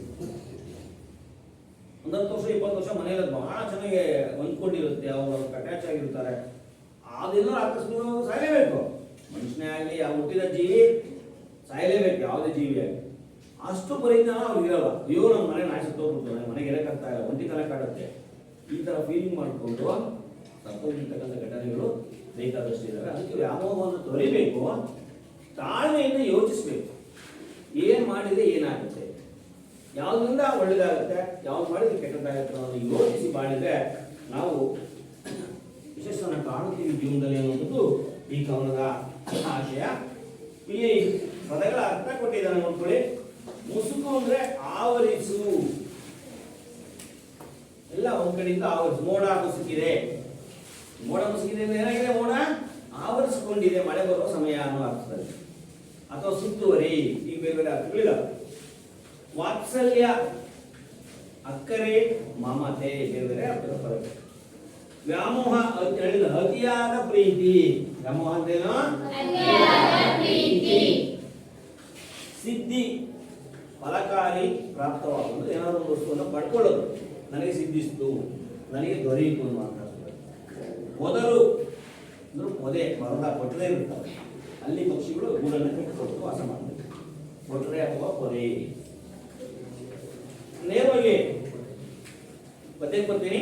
10 ವರ್ಷ 20 ವರ್ಷ ಮನೆಯಲ್ಲಿ ಬಹಳ ಚೆನ್ನಾಗಿ ಹೊಂದ್ಕೊಂಡಿರುತ್ತೆ, ಅವರು ಅಟ್ಯಾಚ್ ಆಗಿರ್ತಾರೆ. ಅದೆಲ್ಲ ಅಕಸ್ಮಾತ್ ಸಾಯಲೇಬೇಕು. ಮನುಷ್ಯನೇ ಆಗಲಿ, ಯಾವ ಹುಟ್ಟಿದ ಜೀವಿ ಸಾಯಲೇಬೇಕು, ಯಾವುದೇ ಜೀವಿ ಆಗಲಿ. ಅಷ್ಟು ಪರಿಜ್ಞಾನ ಅವ್ರಿಗಿರಲ್ಲ. ಅಯ್ಯೋ ನಮ್ಮ ಮನೆ ನಾಯಿ ಸತ್ತೋಗ್ಬಿಡ್ತಾರೆ, ಮನೆಗೆ ಇರಕ್ಕಾಗ್ತಾ ಇಲ್ಲ, ಒಂಟಿ ತಲೆ ಕಾಡುತ್ತೆ, ಈ ಥರ ಫೀಲಿಂಗ್ ಮಾಡಿಕೊಂಡು ಸತ್ತೋಗಿರ್ತಕ್ಕಂಥ ಘಟನೆಗಳು ಬೇಕಾದಷ್ಟು ಇದ್ದಾರೆ. ಅದಕ್ಕೆ ವ್ಯಾಮೋಹವನ್ನು ತೊರಿಬೇಕು, ತಾಳ್ಮೆಯಿಂದ ಯೋಚಿಸಬೇಕು. ಏನು ಮಾಡಿದರೆ ಏನಾಗುತ್ತೆ, ಯಾವುದರಿಂದ ಒಳ್ಳೆಯದಾಗುತ್ತೆ, ಯಾವ್ದು ಮಾಡಿದ್ರೆ ಕೆಟ್ಟದ್ದಾಗುತ್ತೆ ಅನ್ನೋದು ಯೋಚಿಸಿ ಮಾಡಿದರೆ ನಾವು ಯಶಸ್ಸನ್ನು ಕಾಣುತ್ತೀವಿ ಜೀವನದಲ್ಲಿ ಅನ್ನೋದು ಈ ಕವನದ ಆಶಯ. ಇಲ್ಲಿ ಪದಗಳ ಅರ್ಥ ಕೊಟ್ಟಿದ್ದಾನೆ ನೋಡ್ಕೊಳ್ಳಿ. ಮುಸುಕು ಅಂದ್ರೆ ಆವರಿಸು, ಎಲ್ಲ ಒಂದ್ ಕಡೆಯಿಂದ ಆವರಿಸು. ಮೋಡ ಮುಸುಕಿದೆ, ಮೋಡ ಮುಸುಕಿದೆ ಅಂದ್ರೆ ಏನಾಗಿದೆ? ಮೋಡ ಆವರಿಸಿಕೊಂಡಿದೆ, ಮಳೆ ಬರುವ ಸಮಯ ಅನ್ನೋ ಅರ್ಥದಲ್ಲಿ. ಅಥವಾ ಸುತ್ತುವರಿ, ಈಗ ಬೇರೆ ಬೇರೆ ಅರ್ಥಗಳಿಲ್ಲ. ವಾತ್ಸಲ್ಯ, ಅಕ್ಕರೆ, ಮಮತೆ, ಬೇರೆ ಬೇರೆ ಅರ್ಥಗಳು ಬರುತ್ತೆ. ವ್ಯಾಮೋಹ ಹೇಳಿದ ಅತಿಯಾದ ಪ್ರೀತಿ. ವ್ಯಾಮೋಹ ಅಂದ್ರೇನು? ಸಿದ್ಧಿ, ಫಲಕಾರಿ, ಪ್ರಾಪ್ತವಾಗುವುದು. ಏನಾದರೂ ಒಂದು ವಸ್ತುವನ್ನು ಪಡ್ಕೊಳ್ಳೋದು, ನನಗೆ ಸಿದ್ಧಿಸಿತು, ನನಗೆ ದೊರೆಯಿತು ಅನ್ನುವಂಥ ಪೊದರು ಅಂದ್ರೆ ಪೊದೆ ಮರದ ಕೊಟ್ಟರೆ ಇರ್ತವೆ, ಅಲ್ಲಿ ಪಕ್ಷಿಗಳು ಗೂಡನ್ನು ಕಟ್ಟಿಕೊಂಡು ವಾಸ ಮಾಡ್ತವೆ. ಕೊಟ್ಟರೆ ಅಥವಾ ಪೊದೆ. ನೇರವಾಗಿ ಪದ್ಯಕ್ಕೆ ಬರ್ತೀನಿ.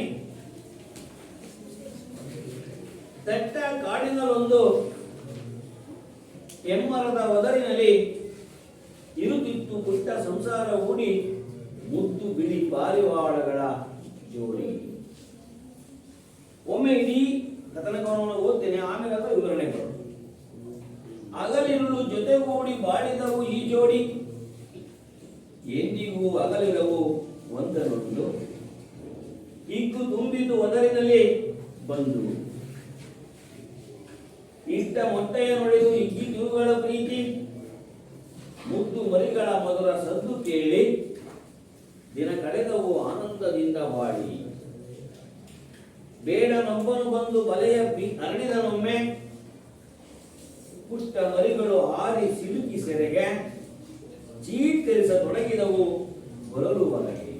ದಟ್ಟ ಕಾಡಿನಲ್ಲೊಂದು ಎಮ್ಮರದ ಒದರಿನಲ್ಲಿ ಇರುತ್ತಿತ್ತು ಪುಟ್ಟ ಸಂಸಾರ ಹೂಡಿ ಮುದ್ದು ಬಿಳಿ ಪಾರಿವಾಳಗಳ ಜೋಡಿ. ಒಮ್ಮೆ ಇಡೀ ಕಥನಕವನ್ನು ಓದ್ತೇನೆ, ಆಮೇಲೆ ಅದರ ವಿವರಣೆ ಬರೋದು. ಹಗಲಿರುಳು ಜೊತೆಗೂಡಿ ಬಾಳಿದವು ಈ ಜೋಡಿ, ಎಂದಿಗೂ ಹಗಲಿರವು ಒಂದರೊಂದು. ಹಿಗ್ಗು ತುಂಬಿದ್ದು ಒದರಿನಲ್ಲಿ ಬಂದು ಇಟ್ಟ ಮೊಟ್ಟೆಯ ನುಡಿದು ಹಿಗ್ಗಿ ಇವುಗಳ ಪ್ರೀತಿ, ಮುದ್ದು ಮರಿಗಳ ಮಧುರ ಸದ್ದು ಕೇಳಿ ದಿನ ಕಳೆದವು ಆನಂದದಿಂದ ಬಾಳಿ. ಬೇಡ ನೊಬ್ಬನು ಬಂದು ಬಲೆಯ ಹರಡಿದನೊಮ್ಮೆ, ಪುಟ್ಟ ಮರಿಗಳು ಹಾರಿ ಸಿಲುಕಿ ಸೆರೆಗೆ ಚೀಟರಿಸತೊಡಗಿದವು ಬರಲು ಬಲೆಗೆ.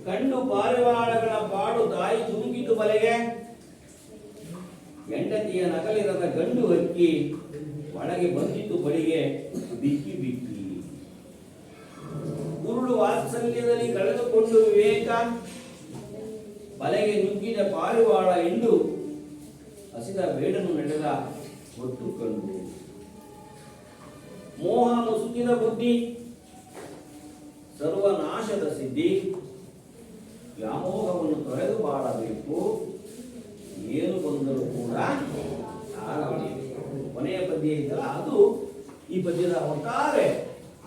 ಕಂಡು ಪಾರಿವಾಳಗಳ ಪಾಡು ತಾಯಿ ಧುಮುಕಿತು ಬಲೆಗೆ, ಹೆಂಡತಿಯ ನಗಲಿರದ ಗಂಡು ಹಕ್ಕಿ ಒಳಗೆ ಬಂದಿತು ಬಳಿಗೆ ಬಿಕ್ಕಿ ಬಿಕ್ಕಿ. ಉರುಳು ವಾತ್ಸಲ್ಯದಲ್ಲಿ ಕಳೆದುಕೊಂಡು ವಿವೇಕ, ಬಲೆಗೆ ನುಗ್ಗಿದ ಪಾರಿವಾಳ ಎಂದು ಹಸಿದ ಬೇಡನು ನಡೆದ ಒಟ್ಟು ಕಂಡು. ಮೋಹ ಮುಸುಕಿದ ಬುದ್ಧಿ ಸರ್ವನಾಶದ ಸಿದ್ಧಿ, ವ್ಯಾಮೋಹವನ್ನು ತೊರೆದು ಬಾಳಬೇಕು, ಏನು ಬಂದರೂ ಕೂಡ ತಾಳಬೇಕು. ಕೊನೆಯ ಪದ್ಯ ಇದೆಯಲ್ಲ, ಅದು ಈ ಪದ್ಯದ ಒಟ್ಟಾರೆ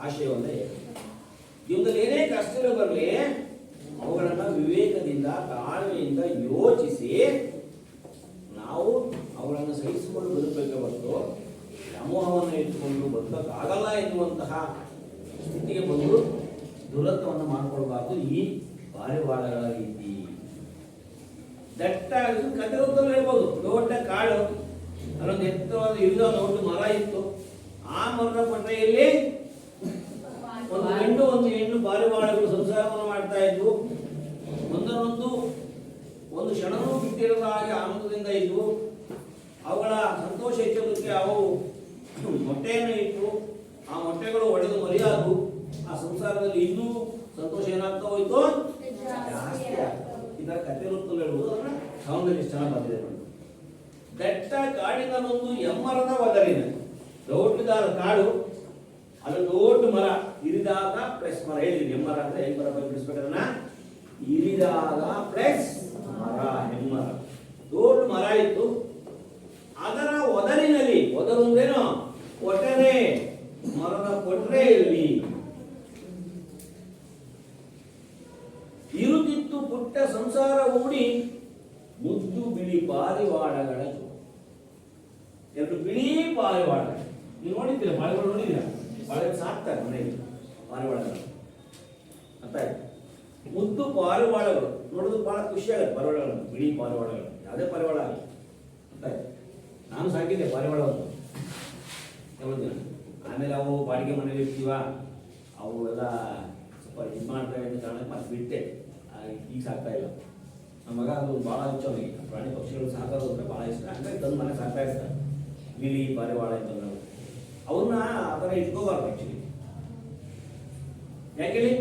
ಆಶಯವನ್ನೇ. ಜೀವನದಲ್ಲಿ ಏನೇ ಕಷ್ಟಗಳು ಬರಲಿ, ಅವುಗಳನ್ನು ವಿವೇಕದಿಂದ ತಾಳ್ಮೆಯಿಂದ ಯೋಚಿಸಿ ನಾವು ಅವುಗಳನ್ನು ಸಹಿಸಿಕೊಂಡು ಬದುಕಬೇಕೆ ಹೊರತು ವ್ಯಾಮೋಹವನ್ನು ಇಟ್ಟುಕೊಂಡು ಬದುಕಕ್ಕಾಗಲ್ಲ ಎನ್ನುವಂತಹ ಸ್ಥಿತಿಗೆ ಬಂದು ದುರಂತವನ್ನು ಮಾಡಿಕೊಳ್ಬಾರ್ದು. ಈ ಪಾರಿವಾಳಗಳ ರೀತಿ ದಟ್ಟ ಕಥೆಗಳು ಹೇಳ್ಬೋದು. ದೊಡ್ಡ ಕಾಡು, ಅಲ್ಲೊಂದು ಎತ್ತರವಾದ ಇಳಿದ ದೊಡ್ಡ ಮರ ಇತ್ತು. ಆ ಮರದ ಪಟ್ಟೆಯಲ್ಲಿ ಒಂದು ಗಂಡು ಒಂದು ಹೆಣ್ಣು ಪಾರಿವಾಳಗಳು ಸಂಸಾರವನ್ನು ಮಾಡ್ತಾ ಇದ್ವು. ಒಂದರೊಂದು ಒಂದು ಕ್ಷಣವೂ ಬಿಟ್ಟಿರದ ಹಾಗೆ ಆನಂದದಿಂದ ಇದ್ವು. ಅವುಗಳ ಸಂತೋಷ ಹೆಚ್ಚೋದಕ್ಕೆ ಅವು ಮೊಟ್ಟೆಯನ್ನು ಇಟ್ಟು ಆ ಮೊಟ್ಟೆಗಳು ಒಡೆದು ಮರಿಯಾದವು. ಆ ಸಂಸಾರದಲ್ಲಿ ಇನ್ನೂ ಸಂತೋಷ ಏನಾಗ್ತಾ ಹೋಯ್ತು, ಜಾಸ್ತಿ ಆಗ್ತದೆ. ಇದರ ಕಥೆ ರೂಪದಲ್ಲಿ ಹೇಳುವುದು ಅದನ್ನ ಸೌಂದರ್ಯ ಎಷ್ಟು ಚೆನ್ನಾಗಿ ಬಂದಿದೆ ನೋಡಿ. ದಟ್ಟ ಕಾಡಿನಲ್ಲೊಂದು ಎಮ್ಮರದ ಒದರಿನ, ದೊಡ್ಡದಾದ ಕಾಡು, ಅದು ದೊಡ್ಡ ಮರ, ಇರಿದಾಗ ಪ್ಲಸ್ ಮರ. ಹೇಳಿದ್ವಿ ಹೆಮ್ಮರ ಅಂದ್ರೆ ಹೆಮ್ಮರ ಬಗ್ಗೆ ಬಿಡಿಸ್ಬೇಕನ್ನ, ಇರಿದಾಗ ಪ್ಲಸ್ ಮರ, ಹೆಮ್ಮರ ದೊಡ್ಡ ಮರ ಇತ್ತು. ಅದರ ಒದರಿನಲ್ಲಿ, ಒದರು ಅಂದ್ರೇನು, ಒಟ್ಟರೆ, ಮರದ ಕೊಟ್ರೆಯಲ್ಲಿ ಇರುತ್ತಿತ್ತು ಪುಟ್ಟ ಸಂಸಾರ ಹೂಡಿ ಮುದ್ದು ಬಿಳಿ ಪಾರಿವಾಳಗಳ ಜೋಡಿ. ಎರಡು ಬಿಳಿ ಪಾರಿವಾಳ, ನೀವು ನೋಡಿದ್ದೀರ? ಪಾರಿವಾಳ ನೋಡಿದ್ದೀರಾ? ಬಾಳೆ ಸಾಕ್ತಾರೆ ಮನೆಯಲ್ಲಿ ಪಾರಿವಾಳಗಳು. ಅರ್ಥ ಆಯ್ತು? ಮುದ್ದು ಪಾರಿವಾಳಗಳು ನೋಡೋದು ಬಹಳ ಖುಷಿ ಆಗುತ್ತೆ. ಪಾರಿವಾಳಗಳನ್ನು, ಬಿಳಿ ಪಾರಿವಾಳಗಳು, ಯಾವುದೇ ಪಾರಿವಾಳ ಆಗಲಿ. ಅರ್ಥ ಆಯ್ತು? ನಾನು ಸಾಕಿದ್ದೆ ಪಾರಿವಾಳವನ್ನು ಯಾವ್ದು. ಆಮೇಲೆ ಅವು ಬಾಡಿಗೆ ಮನೇಲಿ ಇರ್ತೀವ, ಅವು ಎಲ್ಲ ಸ್ವಲ್ಪ ಇದು ಮಾಡ್ತವೆ ಅಂತ ಕಾರಣಕ್ಕೆ ಮತ್ತೆ ಬಿಟ್ಟೆ. ಈಗ ಸಾಕ್ತಾ ಇಲ್ಲ. ನಮ್ಮ ಮಗ ಅದು ಭಾಳ ಇಷ್ಟ ಅವನಿಗೆ. ಪ್ರಾಣಿ ಪಕ್ಷಿಗಳು ಸಾಕೋದು ಅಂದರೆ ಭಾಳ ಇಷ್ಟ. ಹಂಗಾಗಿ ತಂದು ಮನೆ ಸಾಕ್ತಾ ಇರ್ತಾರೆ. ಗಿಳಿ ಪಾರಿವಾಳ ಅಂತಂದ್ರೆ ಅವನ್ನ ಆ ಥರ ಇಟ್ಕೋಬಾರ್ದು ಆ್ಯಕ್ಚುಲಿ. ಯಾಕೆ ಹೇಳಿ?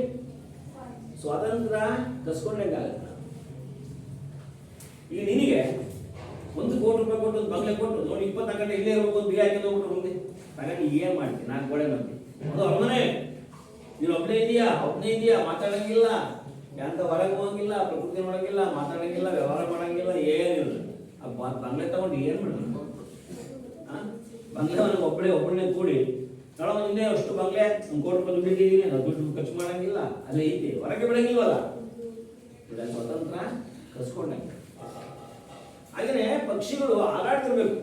ಸ್ವಾತಂತ್ರ್ಯ ಕಸ್ಕೊಂಡಂಗಾಗುತ್ತೆ. ಈಗ ನಿನಗೆ 1 ಕೋಟಿ ರೂಪಾಯಿ ಕೊಟ್ಟು ಒಂದು ಬಂಗ್ಲೆ ಕೊಟ್ಟು ನೋಡಿ 24 ಗಂಟೆ ಇಲ್ಲೇ ಇರಬೇಕು ಅಂತ ಬಿಗಿ ಹಾಕಿದ್ದು ಹೋಗ್ಬಿಟ್ಟು ಮುಂದೆ ತಗೊಂಡು ಏನು ಮಾಡ್ತೀನಿ? ನಾನು ಗೋಡೆ ಮಾಡ್ತೀನಿ. ಅದು ಅರಮನೆ, ನೀನು ಒಬ್ಬನೇ ಇದೆಯಾ, ಮಾತಾಡಂಗಿಲ್ಲ, ಯಾಂತ ಹೊರಗೆ ಹೋಗಂಗಿಲ್ಲ, ಪ್ರಕೃತಿ ನೋಡಂಗಿಲ್ಲ, ಮಾತಾಡಂಗಿಲ್ಲ, ವ್ಯವಹಾರ ಮಾಡಂಗಿಲ್ಲ, ಏನಿಲ್ಲ. ಬಂಗ್ಲೆ ತಗೊಂಡು ಏನು ಮಾಡೋದು? ಬಂಗ್ಲೆ ಅವನಿಗೆ ಒಬ್ಬಳೇ ಕೂಡಿ ನೋಡೋ ಹಿಂದೆ ಅಷ್ಟು ಬಂಗ್ಲೆ 1 ಕೋಟಿ ರೂಪಾಯಿ ದುಡ್ಡಿದ್ದೀನಿ, ಅದು ದುಡ್ಡು ಖರ್ಚು ಮಾಡಂಗಿಲ್ಲ, ಅಲ್ಲೇ ಐತಿ, ಹೊರಗೆ ಬಿಡಂಗಿಲ್ವಲ್ಲ. ಸ್ವತಂತ್ರ ಕಸ್ಕೊಂಡಂಗೆ. ಹಾಗೆಯೇ ಪಕ್ಷಿಗಳು ಹಾರಾಡ್ತಿರ್ಬೇಕು.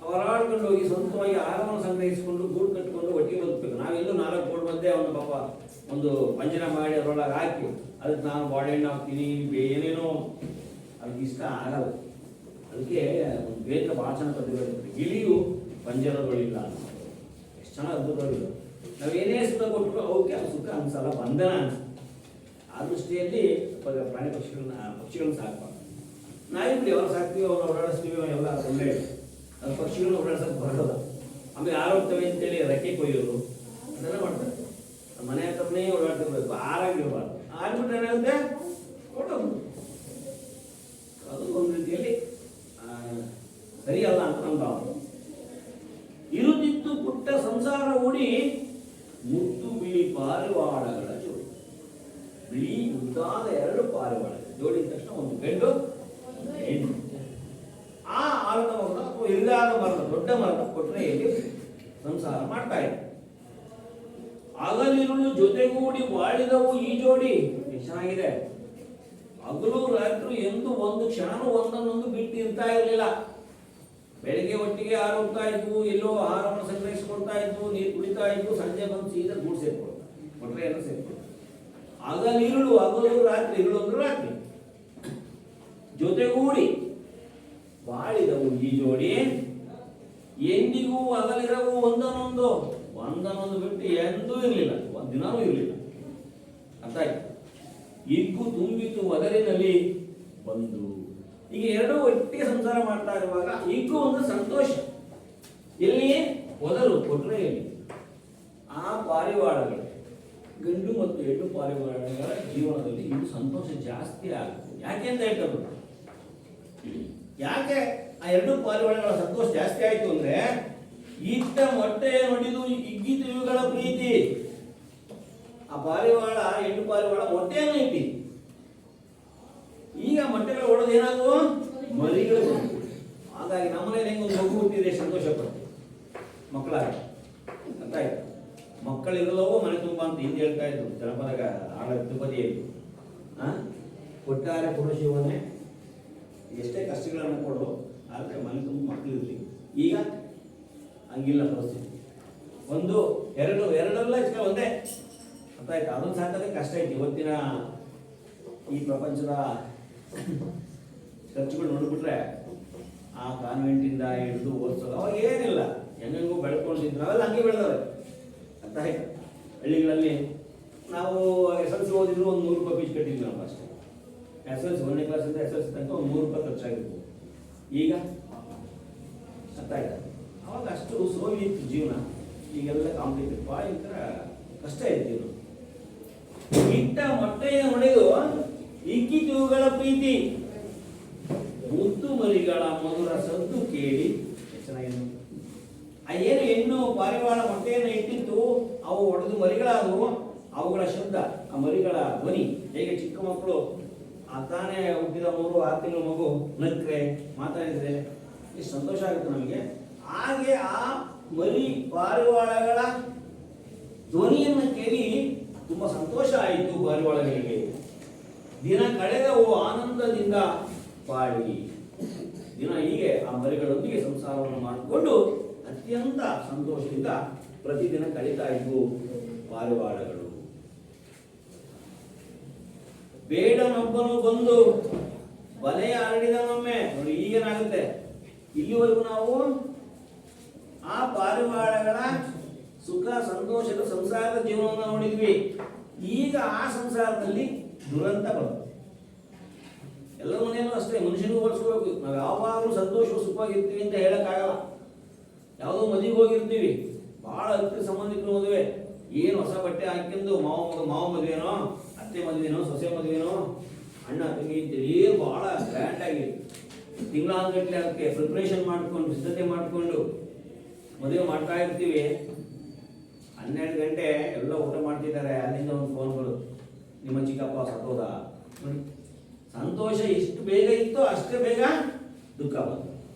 ಹಾರಾಡ್ಕೊಂಡು ಹೋಗಿ ಸ್ವಂತವಾಗಿ ಆಹಾರವನ್ನು ಸಂಗ್ರಹಿಸಿಕೊಂಡು ಗೂಡು ಕಟ್ಟಿಕೊಂಡು ಒಟ್ಟಿಗೆ ಬದುಕಬೇಕು. ನಾವೆಲ್ಲೂ 4 ಕೋಟಿ ಮಧ್ಯೆ ಅವನು ಪಾಪ ಒಂದು ಪಂಜರ ಮಾಡಿ ಅದರೊಳಗೆ ಹಾಕಿ ಅದಕ್ಕೆ ನಾನು ಬಾಡಿ ಹಣ್ಣು ಹಾಕ್ತೀನಿ, ಏನೇನೋ ಅದಕ್ಕೆ ಇಷ್ಟ ಆಗಲ್ಲ. ಅದಕ್ಕೆ ಒಂದು ಬೇರೆ ಭಾಳ ಚೆನ್ನಾಗಿ ಪದ್ಧತಿ. ಗಿಳಿಯು ಪಂಜರದೊಳಿಲ್ಲ ಅಂತ ಎಷ್ಟು ಚೆನ್ನಾಗಿ ಅದ್ಭುತವಾಗಿಲ್ಲ. ನಾವೇನೇ ಸುಖ ಕೊಟ್ಟರು ಅವಕ್ಕೆ ಆ ಸುಖ ಅನ್ಸಲ್ಲ, ಬಂಧನ ಅನ್ಸುತ್ತೆ. ಆ ದೃಷ್ಟಿಯಲ್ಲಿ ಪ್ರಾಣಿ ಪಕ್ಷಿಗಳನ್ನ ಸಾಕಬಾರ್ದು. ನಾಯಿಗಳು ಯಾವಾಗ ಸಾಕ್ತೀವಿ ಅವ್ರು ಓಡಾಡಿಸ್ತೀವಿ ಎಲ್ಲ ಒಳ್ಳೆ ಅದು ಪಕ್ಷಿಗಳನ್ನ ಓಡಾಡ್ಸೋಕೆ ಬರೋಲ್ಲ. ಆಮೇಲೆ ಆರೋಗ್ತವೆ ಅಂತೇಳಿ ರೆಕ್ಕೆ ಕೊಯ್ಯೋದು ಅದೆಲ್ಲ ಮಾಡ್ತಾರೆ. ಮನೆ ಹತ್ರನೇ ಓಡಾಡ್ತಿರ್ಬೇಕು, ಆರಾಗಿರ್ಬಾರ್ದು. ಆಗ್ಬಿಟ್ರೆ ಏನಾಗುತ್ತೆ ಕೊಡೋದು. ಅದು ಒಂದು ರೀತಿಯಲ್ಲಿ ಸರಿಯಲ್ಲ ಅಂತ ನಮ್ಮ ಭಾವನೆ. ಇರುತ್ತಿತ್ತು ಪುಟ್ಟ ಸಂಸಾರ ಓಡಿ ಮುತ್ತು ಬಿಳಿ ಪಾರಿವಾಳಗಳ ಜೋಡಿ. ಬಿಳಿ ಮುದ್ದಾದ 2 ಪಾರಿವಾಳ ಜೋಡಿ ತಕ್ಷಣ ಒಂದು ಗಂಡು ಹೆಣ್ಣು. ಆ ಆಲದ ಮರದ ಅಥವಾ ಹಿರಿದಾದ ಮರದ ದೊಡ್ಡ ಮರದ ಕೊಟ್ರೆಯಲ್ಲಿ ಸಂಸಾರ ಮಾಡ್ತಾ ಇದೆ. ಹಗಲಿರುಳು ಜೊತೆಗೂಡಿ ಬಾಳಿದವು ಈ ಜೋಡಿ. ಚೆನ್ನಾಗಿದೆ. ಹಗಲು ರಾತ್ರಿ ಎಂದು ಒಂದು ಕ್ಷಣನೂ ಒಂದನ್ನೊಂದು ಬಿಟ್ಟು ಇರ್ತಾ ಇರಲಿಲ್ಲ. ಬೆಳಿಗ್ಗೆ ಒಟ್ಟಿಗೆ ಹಾರು ಹೋಗ್ತಾ ಇದ್ವು, ಎಲ್ಲೋ ಆಹಾರವನ್ನು ಸಂಗ್ರಹಿಸಿಕೊಳ್ತಾ ಇದ್ವು, ನೀರು ಕುಡಿತಾ ಇದ್ವು. ಸಂಜೆ ಬಂದು ಸೀದಾ ಗೂಡು ಸೇರ್ಕೊಳ್ತಾರೆ, ಕೊಟ್ರೆಯನ್ನು ಸೇರ್ಕೊಳ್ತಾರೆ. ಹಗಲಿರುಳು, ಹಗಲು ರಾತ್ರಿ, ಇರುಳು ಅಂದ್ರೆ ರಾತ್ರಿ, ಜೊತೆಗೂಡಿ ಬಾಳಿದವು ಈ ಜೋಡಿ. ಎಂದಿಗೂ ಹಗಲಿರವು ಒಂದನ್ನೊಂದು ಬಿಟ್ಟು ಎಂದೂ ಇರಲಿಲ್ಲ, ಒಂದು ದಿನಾನೂ ಇರಲಿಲ್ಲ. ಅರ್ಥ ಆಯ್ತು. ಇಗ್ಗು ತುಂಬಿತು ಒದರಿನಲ್ಲಿ ಬಂದು. ಈಗ 2 ಒಟ್ಟಿಗೆ ಸಂಸಾರ ಮಾಡ್ತಾ ಇರುವಾಗ ಇಗ್ಗು ಒಂದು ಸಂತೋಷ. ಎಲ್ಲಿ ಒದರು ಕೊಟ್ರೆಯಲ್ಲಿ. ಆ ಪಾರಿವಾಳಗಳು, ಗಂಡು ಮತ್ತು ಹೆಣ್ಣು ಪಾರಿವಾಳಗಳ ಜೀವನದಲ್ಲಿ ಇದು ಸಂತೋಷ ಜಾಸ್ತಿ ಆಗುತ್ತೆ. ಯಾಕೆ ಅಂತ ಹೇಳ್ತಾರೆ. ಯಾಕೆ ಆ 2 ಪಾರಿವಾಳಗಳ ಸಂತೋಷ ಜಾಸ್ತಿ ಆಯ್ತು ಅಂದ್ರೆ, ಇಟ್ಟ ಮೊಟ್ಟೆ ನುಡಿದು ಇಗ್ಗಿತು ಇವುಗಳ ಪ್ರೀತಿ. ಆ ಪಾರಿವಾಳ, ಹೆಣ್ಣು ಪಾರಿವಾಳ ಮೊಟ್ಟೆಯನ್ನು ಇಟ್ಟಿ. ಈಗ ಮೊಟ್ಟೆಗಳು ಹೊಡೆದು ಏನಾಗುವ ಮರಿಗಳು. ಹಾಗಾಗಿ ನಮ್ಮನೇಲಿ ಹೆಂಗೆ ಒಂದು ಮಗು ಹುಟ್ಟಿದ್ರೆ ಸಂತೋಷ ಪಡ್ತೀವಿ ಮಕ್ಕಳಾಗ. ಅರ್ಥ ಆಯ್ತು. ಮಕ್ಕಳಿರಲ್ಲವೋ ಮನೆ ತುಂಬ ಅಂತ ಹಿಂದೆ ಹೇಳ್ತಾ ಇದ್ರು ಜನಪದ ಆಳ ತಿರುಪತಿಯಲ್ಲಿ. ಕೊಟ್ಟಾರೆ ಕೊಡು ಶಿವನೇ, ಎಷ್ಟೇ ಕಷ್ಟಗಳನ್ನು ಕೊಡು, ಆದರೆ ಮನೆ ತುಂಬ ಮಕ್ಕಳು ಇರಲಿ. ಈಗ ಹಂಗಿಲ್ಲ ಪರಿಸ್ಥಿತಿ. 1 2 ಎರಡೆಲ್ಲ ಇಷ್ಟ ಒಂದೇ. ಅರ್ಥ ಆಯ್ತು. ಅದನ್ನು ಸಾಕೋದೇ ಕಷ್ಟ ಐತಿ ಇವತ್ತಿನ ಈ ಪ್ರಪಂಚದ ಖರ್ಚುಗಳು ನೋಡಿಬಿಟ್ರೆ. ಆ ಕಾನ್ವೆಂಟಿಂದ ಹಿಡಿದು ಓದಿಸೋದು ಅವಾಗ ಏನಿಲ್ಲ, ಹೆಂಗೂ ಬೆಳ್ಕೊಂಡಿದ್ರು ಅವೆಲ್ಲ ಹಂಗೆ ಬೆಳೆದವೆ. ಅರ್ಥ ಆಯ್ತು. ಹಳ್ಳಿಗಳಲ್ಲಿ ನಾವು SLC ಓದಿದ್ರು ಒಂದು 100 ರೂಪಾಯಿ ಫೀಸ್ ಕಟ್ಟಿದ್ವಿ ನಾವು ಅಷ್ಟೇ. SLC 1ನೇ ಕ್ಲಾಸಿಂದ SLC ತನಕ ಒಂದು 100 ರೂಪಾಯಿ ಖರ್ಚಾಗಿತ್ತು. ಈಗ ಅರ್ಥ ಆಯ್ತು. ಅವಾಗ ಅಷ್ಟು ಸೋವಿ ಇತ್ತು ಜೀವನ. ಈಗೆಲ್ಲ ಕಾಂಪಿಟೇಟಿವ್ ಭಾಳ ಈ ಥರ ಕಷ್ಟ ಇತ್ತು ಜೀವನ. ಇಟ್ಟ ಮೊಟ್ಟೆಯ ಹೊಡೆದು ಇಕ್ಕಿತುಗಳ ಪ್ರೀತಿ, ಮುದ್ದು ಮರಿಗಳ ಮಧುರ ಸದ್ದು ಕೇಳಿ. ಚೆನ್ನಾಗಿದೆ. ಏನು ಹೆಣ್ಣು ಪಾರಿವಾಳ ಮೊಟ್ಟೆಯನ್ನು ಇಟ್ಟಿತ್ತು, ಅವು ಒಡೆದು ಮರಿಗಳಾದವು. ಅವುಗಳ ಶಬ್ದ, ಆ ಮರಿಗಳ ಧ್ವನಿ ಹೇಗೆ ಚಿಕ್ಕ ಮಕ್ಕಳು ತಾನೇ ಹುಟ್ಟಿದ 3-6 ತಿಂಗಳ ಮಗು ನಕ್ರೆ ಮಾತಾಡಿದ್ರೆ ಎಷ್ಟು ಸಂತೋಷ ಆಗುತ್ತೆ ನಮಗೆ. ಹಾಗೆ ಆ ಮರಿ ಪಾರಿವಾಳಗಳ ಧ್ವನಿಯನ್ನು ಕೇಳಿ ತುಂಬ ಸಂತೋಷ ಆಯಿತು ಪಾರಿವಾಳಗಳಿಗೆ. ದಿನ ಕಳೆದವು ಆನಂದದಿಂದ ಬಾಳಿ. ದಿನ ಹೀಗೆ ಆ ಮರಿಗಳೊಂದಿಗೆ ಸಂಸಾರವನ್ನು ಮಾಡಿಕೊಂಡು ಅತ್ಯಂತ ಸಂತೋಷದಿಂದ ಪ್ರತಿದಿನ ಕಳೀತಾ ಇದ್ವು ಪಾರಿವಾಳಗಳು. ಬೇಡನೊಬ್ಬನು ಬಂದು ಬಲೆಯ ಹರಡಿದನೊಮ್ಮೆ. ನೋಡಿ ಈಗೇನಾಗುತ್ತೆ, ಇಲ್ಲಿವರೆಗೂ ನಾವು ಆ ಪಾರಿವಾಳಗಳ ಸುಖ ಸಂತೋಷದ ಸಂಸಾರದ ಜೀವನವನ್ನು ನೋಡಿದ್ವಿ. ಈಗ ಆ ಸಂಸಾರದಲ್ಲಿ ದುರಂತ ಬರುತ್ತೆ. ಎಲ್ಲ ಮನೆಯಲ್ಲೂ ಅಷ್ಟೇ, ಮನುಷ್ಯನಿಗೂ ಬಳಸ್ಕೋಬೇಕು. ನಾವು ಯಾವಾಗಲೂ ಸಂತೋಷ ಸುಖವಾಗಿರ್ತೀವಿ ಅಂತ ಹೇಳಕ್ಕಾಗಲ್ಲ. ಯಾವುದೋ ಮದುವೆಗೆ ಹೋಗಿರ್ತೀವಿ, ಭಾಳ ಹತ್ತಿರ ಸಂಬಂಧಿಕರು ಮದುವೆ, ಏನು ಹೊಸ ಬಟ್ಟೆ ಹಾಕಿಂದು ಮಾವ ಮದುವೆನೋ, ಅತ್ತೆ ಮದುವೆನೋ, ಸೊಸೆ ಮದುವೆನೋ, ಅಣ್ಣ ತಂಗಿ ಅಂತೇಳಿ ಏನು ಭಾಳ ಗ್ರ್ಯಾಂಡ್ ಆಗಿ ತಿಂಗಳಾನ್ಗಟ್ಟಲೆ ಅದಕ್ಕೆ ಪ್ರಿಪ್ರೇಷನ್ ಮಾಡಿಕೊಂಡು ಸಿದ್ಧತೆ ಮಾಡಿಕೊಂಡು ಮದುವೆ ಮಾಡ್ತಾ ಇರ್ತೀವಿ. 12 ಗಂಟೆ ಎಲ್ಲ ಊಟ ಮಾಡ್ತಿದ್ದಾರೆ, ಅಲ್ಲಿಂದ ಒಂದು ಫೋನ್ ಬರುತ್ತೆ, ನಿಮ್ಮ ಚಿಕ್ಕಪ್ಪ ಸತ್ತೋದ. ನೋಡಿ, ಸಂತೋಷ ಎಷ್ಟು ಬೇಗ ಇತ್ತೋ ಅಷ್ಟೇ ಬೇಗ ದುಃಖ ಬಂತು.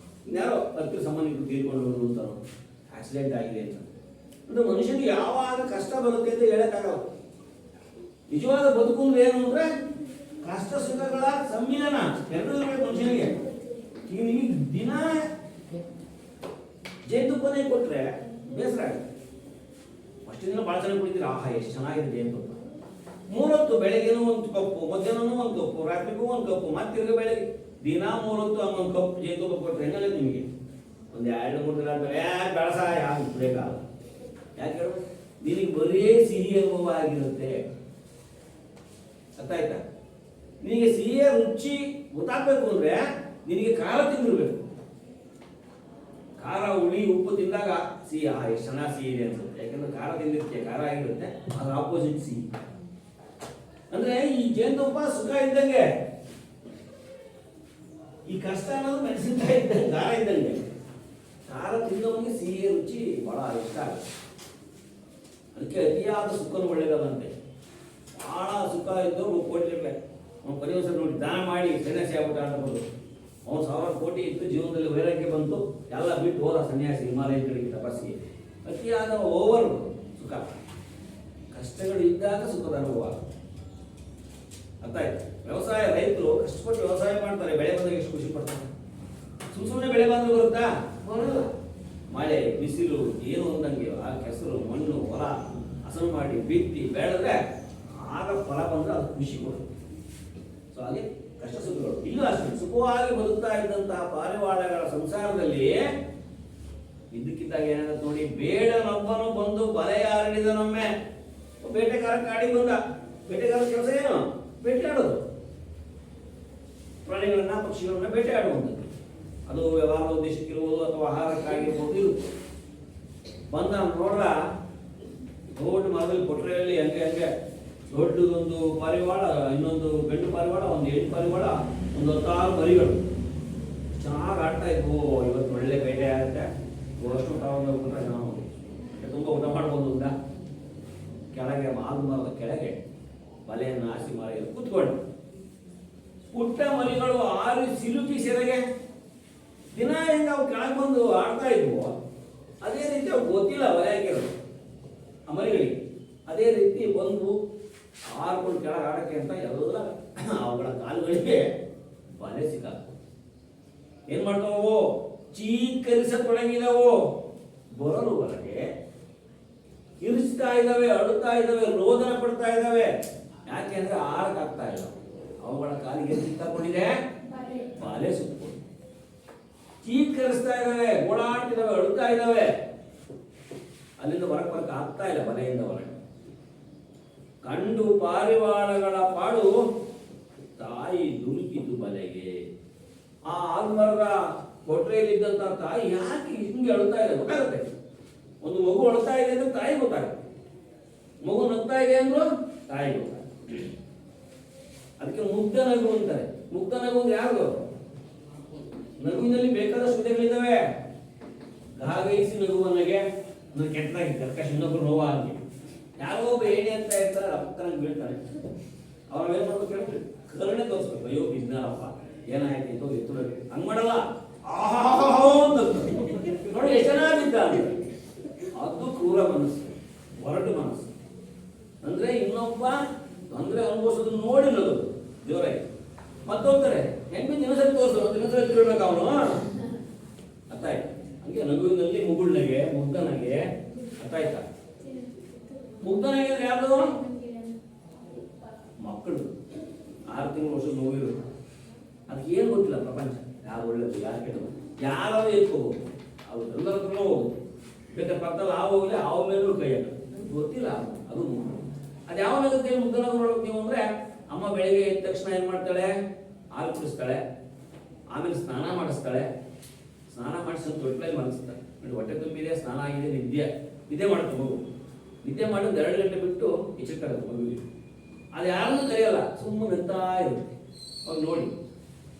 ಇನ್ಯಾರೋ ಹತ್ತಿರ ಸಂಬಂಧಿಕರು ತೀರ್ಕೊಂಡು ಅಂತ, ಆಕ್ಸಿಡೆಂಟ್ ಆಗಿದೆ ಅಂತ. ಅಂದರೆ ಮನುಷ್ಯನಿಗೆ ಯಾವಾಗ ಕಷ್ಟ ಬರುತ್ತೆ ಅಂತ ಹೇಳಕ್ಕಾಗಲ್ಲ. ನಿಜವಾದ ಬದುಕು ಏನು ಅಂದರೆ ಕಷ್ಟ ಸುಖಗಳ ಸಮ್ಮಿಲನ ಎರಡೂ ಇರಬೇಕು ಮನುಷ್ಯನಿಗೆ. ಈಗ ನಿಮಗೆ ದಿನ ಜೇನುತುಪ್ಪನೇ ಕೊಟ್ಟರೆ ಬೇಸರ ಆಗುತ್ತೆ. ಅಷ್ಟು ದಿನ ಭಾಳ ಚೆನ್ನಾಗಿ ಕುಡಿತೀರ, ಆಹಾ ಎಷ್ಟು ಚೆನ್ನಾಗಿದೆ ಜೇನುತುಪ್ಪ. 3 ಹೊತ್ತು, ಬೆಳಗ್ಗೆನೂ ಒಂದು ಕಪ್ಪು, ಮಧ್ಯಾಹ್ನನೂ ಒಂದು ಕಪ್ಪು, ರಾತ್ರಿಗೂ ಒಂದು ಕಪ್ಪು, ಮತ್ತೆ ತಿರ್ಗ ಬೆಳಗ್ಗೆ ದಿನ 3 ಹೊತ್ತು ಹಂಗೊಂದು ಕಪ್ಪು ಜೇನುತುಪ್ಪ ಕೊಟ್ಟರೆ ಹೆಂಗಲ್ಲ ನಿಮಗೆ? ಒಂದು 2-3 ದಿನ ಆದ್ಮೇಲೆ ಬೆಳಸ ಯಾಕೆ ಬೇಕಾಗಲ್ಲ. ಯಾಕೆ ಹೇಳು, ನಿನಗೆ ಬರೀ ಸಿಹಿ ಅನುಭವ ಆಗಿರುತ್ತೆ. ಅರ್ಥ ಆಯ್ತಾ? ನಿನಗೆ ಸಿಹಿಯ ರುಚಿ ಗೊತ್ತಾಗಬೇಕು ಅಂದರೆ ನಿನಗೆ ಖಾರ ತಿಂದಿರ್ಬೇಕು. ಖಾರ ಹುಳಿ ಉಪ್ಪು ತಿಂದಾಗ ಸಿಹಿ, ಎಷ್ಟು ಚೆನ್ನಾಗಿ ಸಿಹಿ ಇದೆ ಅನ್ಸುತ್ತೆ. ಯಾಕಂದ್ರೆ ಖಾರ ತಿಂದಿರ್ತೀಯ, ಖಾರ ಆಗಿರುತ್ತೆ, ಅದ್ರ ಆಪೋಸಿಟ್ ಸಿಹಿ. ಅಂದ್ರೆ ಈ ಜೇನುತುಪ್ಪ ಸುಖ ಇದ್ದಂಗೆ, ಈ ಕಷ್ಟ ಅನ್ನೋದು ಮೆಣಸಿನಕಾಯಿ ಇದ್ದಂಗೆ, ಖಾರ ಇದ್ದಂಗೆ. ಖಾರ ತಿಂದವನಿಗೆ ಸಿಹಿ ರುಚಿ ಬಹಳ ಇಷ್ಟ ಆಗುತ್ತೆ. ಅದಕ್ಕೆ ಅತಿಯಾದ ಸುಖನು ಒಳ್ಳೇದಂತೆ. ಬಹಳ ಸುಖ ಇದ್ದವ್ರು ಕೋಟಿ ರೂಪಾಯಿ ಅವ್ನು ಪರಿವಸ ನೋಡಿ ದಾನ ಮಾಡಿ ಸನ್ಯಾಸಿ ಆಗ್ಬಿಟ್ಟ ಅನ್ಬೋದು. ಅವ್ನು 1000 ಕೋಟಿ ಇತ್ತು, ಜೀವನದಲ್ಲಿ ವೈರಾಗ್ಯ ಬಂತು, ಎಲ್ಲ ಬಿಟ್ಟು ಹೋದ ಸನ್ಯಾಸಿ ಹಿಮಾಲಯ ಕಡೆಗೆ ತಪಸ್ಸಿಗೆ. ಅತಿಯಾದ ಓವರ್ ಸುಖ. ಕಷ್ಟಗಳು ಇದ್ದಾಗ ಸುಖದ ಅನುಭವ. ಅರ್ಥ ಆಯ್ತು? ವ್ಯವಸಾಯ, ರೈತರು ಕಷ್ಟಪಟ್ಟು ವ್ಯವಸಾಯ ಮಾಡ್ತಾರೆ, ಬೆಳೆ ಬಂದಾಗ ಎಷ್ಟು ಖುಷಿ ಪಡ್ತಾರೆ. ಸುಮ್ಮನೆ ಬೆಳೆ ಬಂದ್ರೆ ಬರುತ್ತಾ? ಬರಲ್ಲ. ಮಳೆ, ಬಿಸಿಲು ಏನು ಅಂದಂಗೆ ಆ ಕೆಸರು, ಮಣ್ಣು, ಹೊಲ ಹಸನು ಮಾಡಿ ಬಿತ್ತಿ ಬೆಳೆದ್ರೆ ಆಗ ಫಲ ಬಂದ್ರೆ ಅದು ಖುಷಿ ಕೊಡುತ್ತೆ. ಸೊ ಹಾಗೆ ಕಷ್ಟ ಸುಖಗಳು ಇಲ್ಲ. ಅಷ್ಟೇ ಸುಖವಾಗಿ ಬದುಕ್ತಾ ಇದ್ದಂತಹ ಪಾರಿವಾಳಗಳ ಸಂಸಾರದಲ್ಲಿ ಇದ್ದಕ್ಕಿದ್ದಾಗ ಏನಾಗುತ್ತೆ ನೋಡಿ, ಬೇಡನೊಬ್ಬನು ಬಂದು ಬಲೆಯ ಹರಡಿದನೊಮ್ಮೆ. ಬೇಟೆಗಾರ ಕಾಡಿಗೆ ಬಂದ. ಬೇಟೆಗಾರ ಕೆಲಸ ಏನು? ಬೇಟೆಯಾಡೋದು, ಪ್ರಾಣಿಗಳನ್ನ ಪಕ್ಷಿಗಳನ್ನ ಬೇಟೆಯಾಡುವಂಥದ್ದು. ಅದು ವ್ಯವಹಾರದ ಉದ್ದೇಶಕ್ಕಿರ್ಬೋದು ಅಥವಾ ಆಹಾರಕ್ಕಾಗಿರ್ಬೋದು ಇರುತ್ತೆ. ಬಂದ ನೋಡ್ರ ದೊಡ್ಡ ಮರದಲ್ಲಿ ಕೊಟ್ರೆಯಲ್ಲಿ ಹಂಗೆ ದೊಡ್ಡದೊಂದು ಪಾರಿವಾಳ, ಇನ್ನೊಂದು ಗಂಡು ಪಾರಿವಾಳ, ಒಂದು ಹೆಣ್ಣು ಪಾರಿವಾಳ, ಒಂದು 16 ಮರಿಗಳು ಚೆನ್ನಾಗಿ ಆಡ್ತಾ ಇದ್ವು. ಇವತ್ತು ಒಳ್ಳೆ ಬೇಟೆ ಆಗುತ್ತೆ, ಅಷ್ಟು ಊಟ ಹೋಗ್ಬಿಟ್ರೆ ನಾವು ತುಂಬ ಊಟ ಮಾಡ್ಬೋದು ಅಂತ ಕೆಳಗೆ ಮಾಲು ಮರದ ಕೆಳಗೆ ಬಲೆಯನ್ನು ಹಾಸಿ ಮರೆಯಲ್ಲಿ ಕೂತ್ಕೊಂಡು ಪುಟ್ಟ ಮರಿಗಳು ಆರಿ ಸಿಲುಕಿ ಸೆರೆಗೆ. ದಿನ ಹೆಂಗೆ ಅವು ಕೆಳಗೆ ಬಂದು ಆಡ್ತಾ ಇದ್ವು, ಅದೇ ರೀತಿ ಅವು ಗೊತ್ತಿಲ್ಲ ಬಲೆ ಹಾಕಿರೋದು ಆ ಮರಿಗಳಿಗೆ. ಅದೇ ರೀತಿ ಬಂದು ಆರ್ಕೊಂಡು ಕೆಳಗೆ ಆಡಕ್ಕೆ ಅಂತ ಎಲ್ಲ ಅವುಗಳ ಕಾಲುಗಳಿಗೆ ಬಲೆ ಸಿಕ್ಕಾಕ. ಏನ್ ಮಾಡ್ತಾವು? ಚೀಕರಿಸತೊಡಗಿದವು. ಬರಲು ಹೊರಗೆ ಕಿರಿಸ್ತಾ ಇದ್ದಾವೆ, ಅಳುತ್ತಾ ಇದ್ದಾವೆ, ರೋದನ ಪಡ್ತಾ ಇದ್ದಾವೆ. ಯಾಕೆ ಅಂದ್ರೆ ಆರಕ್ಕಾಗ್ತಾ ಇಲ್ಲ. ಅವುಗಳ ಕಾಲಿಗೆ ಸಿಕ್ಕಾಕೊಂಡಿದೆ, ಬಲೆ ಸುತ್ತಕೊಂಡು ಚೀಕರಿಸ್ತಾ ಇದ್ದಾವೆ, ಓಡಾಡ್ತಿದ್ದಾವೆ, ಅಳುತ್ತಾ ಇದ್ದಾವೆ. ಅಲ್ಲಿಂದ ಬರಕ್ ಆಗ್ತಾ ಇಲ್ಲ ಬಲೆಯಿಂದ ಹೊರಗೆ. ಕಂಡು ಪಾರಿವಾಳಗಳ ಪಾಡು ತಾಯಿ ಧುಮುಕಿತು ಬಲೆಗೆ. ಆ ಆಲ್ಮರದ ಕೊಟ್ರೆಯಲ್ಲಿದ್ದಂತ ತಾಯಿ ಯಾಕೆ ಹಿಂಗೆ ಅಳುತ್ತಾ ಇದೆ ಗೊತ್ತಾಗುತ್ತೆ. ಒಂದು ಮಗು ಅಳುತ್ತಾ ಇದೆ ಅಂದ್ರೆ ತಾಯಿ ಗೊತ್ತಾಗುತ್ತೆ, ಮಗು ನಗ್ತಾ ಇದೆ ಅಂದ್ರು ತಾಯಿ ಗೊತ್ತಾಗುತ್ತೆ. ಅದಕ್ಕೆ ಮುಗ್ಧ ನಗು ಅಂತಾರೆ. ಮುಗ್ಧ ನಗು ಅಂದ್ರೆ ಯಾರು? ನಗುವಿನಲ್ಲಿ ಬೇಕಾದಷ್ಟು ವಿಧಗಳಿದ್ದಾವೆ. ಗಾಗೈಸಿ ನಗುವನಿಗೆ ಅಂದ್ರೆ ಕೆಟ್ಟದಾಗಿ ಕರ್ಕಶ, ಇನ್ನೊಬ್ರು ನೋವಾಗಿ. ಯಾರೋ ಒಬ್ಬ ಏಣಿ ಅಂತ ಇರ್ತಾರೆ, ಅಪ್ಪನಾಗಿ ಬೀಳ್ತಾರೆ. ಅವ್ರ ಏನ್ ಮಾಡ್ಬೇಕು ಕೇಳ್ತೀವಿ, ಕರುಣೆ ತೋರಿಸ್ಬೇಕು. ಅಯ್ಯೋ ಬಿದ್ದಾರಪ್ಪ, ಏನಾಯ್ತು ಇದು ಎತ್ತು ಹಂಗ್ ಮಾಡಲ್ಲ. ನೋಡಿ ಎಷ್ಟು ಚೆನ್ನಾಗಿದ್ದ. ಅದು ಕ್ರೂರ ಮನಸ್ಸು, ಹೊರಟು ಮನಸ್ಸು. ಅಂದ್ರೆ ಇನ್ನೊಬ್ಬ ತೊಂದರೆ ಅನುಭವಿಸೋದನ್ನ ನೋಡಿ ನಗೋದು ಜೋರಾಗಿ. ಮತ್ತೊಂದರೆ ಹೆಂಗೆ ದಿನಸರಿ ತೋರಿಸೋದು, ದಿನಸರಿ ತಿಳ್ಬೇಕು ಅವನು. ಅರ್ಥ ಆಯ್ತು? ಹಂಗೆ ನಗುವಿನಲ್ಲಿ ಮುಗುಳ್ನಗೆ, ಮುಗ್ಧನಗೆ. ಅರ್ಥ ಆಯ್ತಾ? ಮುಗ್ಧನಾಗಿದ್ರೆ ಯಾರ್ದು? ಮಕ್ಕಳು 6 ತಿಂಗಳು ವರ್ಷದ ಮಗುವಿರು. ಅದಕ್ಕೆ ಏನು ಗೊತ್ತಿಲ್ಲ ಪ್ರಪಂಚ, ಯಾರು ಒಳ್ಳೇದು ಯಾರು ಕೆಟ್ಟದು, ಯಾರು ಎತ್ಕೋಬಹುದು. ಅವ್ರು ಎಲ್ಲರ ಹತ್ರ ಹೋಗುದು. ಬೇಕಾದ್ರೆ ಪಕ್ಕದಲ್ಲಿ ಹಾವು ಹೋಗಲಿ, ಹಾವು ಮೇಲೂ ಕೈ ಹಾಕೋದು ಗೊತ್ತಿಲ್ಲ. ಅದು ಅದು ಯಾವ ನಗುತ್ತೆ ಮುಗ್ಧನಾಗ ನೋಡೋಕೆ ನೀವು ಅಂದ್ರೆ, ಅಮ್ಮ ಬೆಳಿಗ್ಗೆ ಎದ್ದ ತಕ್ಷಣ ಏನ್ ಮಾಡ್ತಾಳೆ? ಹಾಲು ಕುಡಿಸ್ತಾಳೆ, ಆಮೇಲೆ ಸ್ನಾನ ಮಾಡಿಸ್ತಾಳೆ. ಸ್ನಾನ ಮಾಡಿಸಿ ತೊಟ್ಲಲ್ಲಿ ಮಲಗಿಸ್ತಾಳೆ. ಹೊಟ್ಟೆ ತುಂಬಿದೆ, ಸ್ನಾನ ಆಗಿದೆ, ನಿದ್ದೆ ಮಾಡುತ್ತೆ ಮಗು. ನಿದ್ದೆ ಮಾಡಿ 2 ಗಂಟೆ ಬಿಟ್ಟು ಎಚ್ಚರಿಕಾಗುತ್ತೆ ಮಗುವಿಗೆ. ಅದು ಯಾರನ್ನೂ ಕರೆಯಲ್ಲ, ಸುಮ್ಮನೆ ನಗ್ತಾ ಇರುತ್ತೆ. ಅವಾಗ ನೋಡಿ,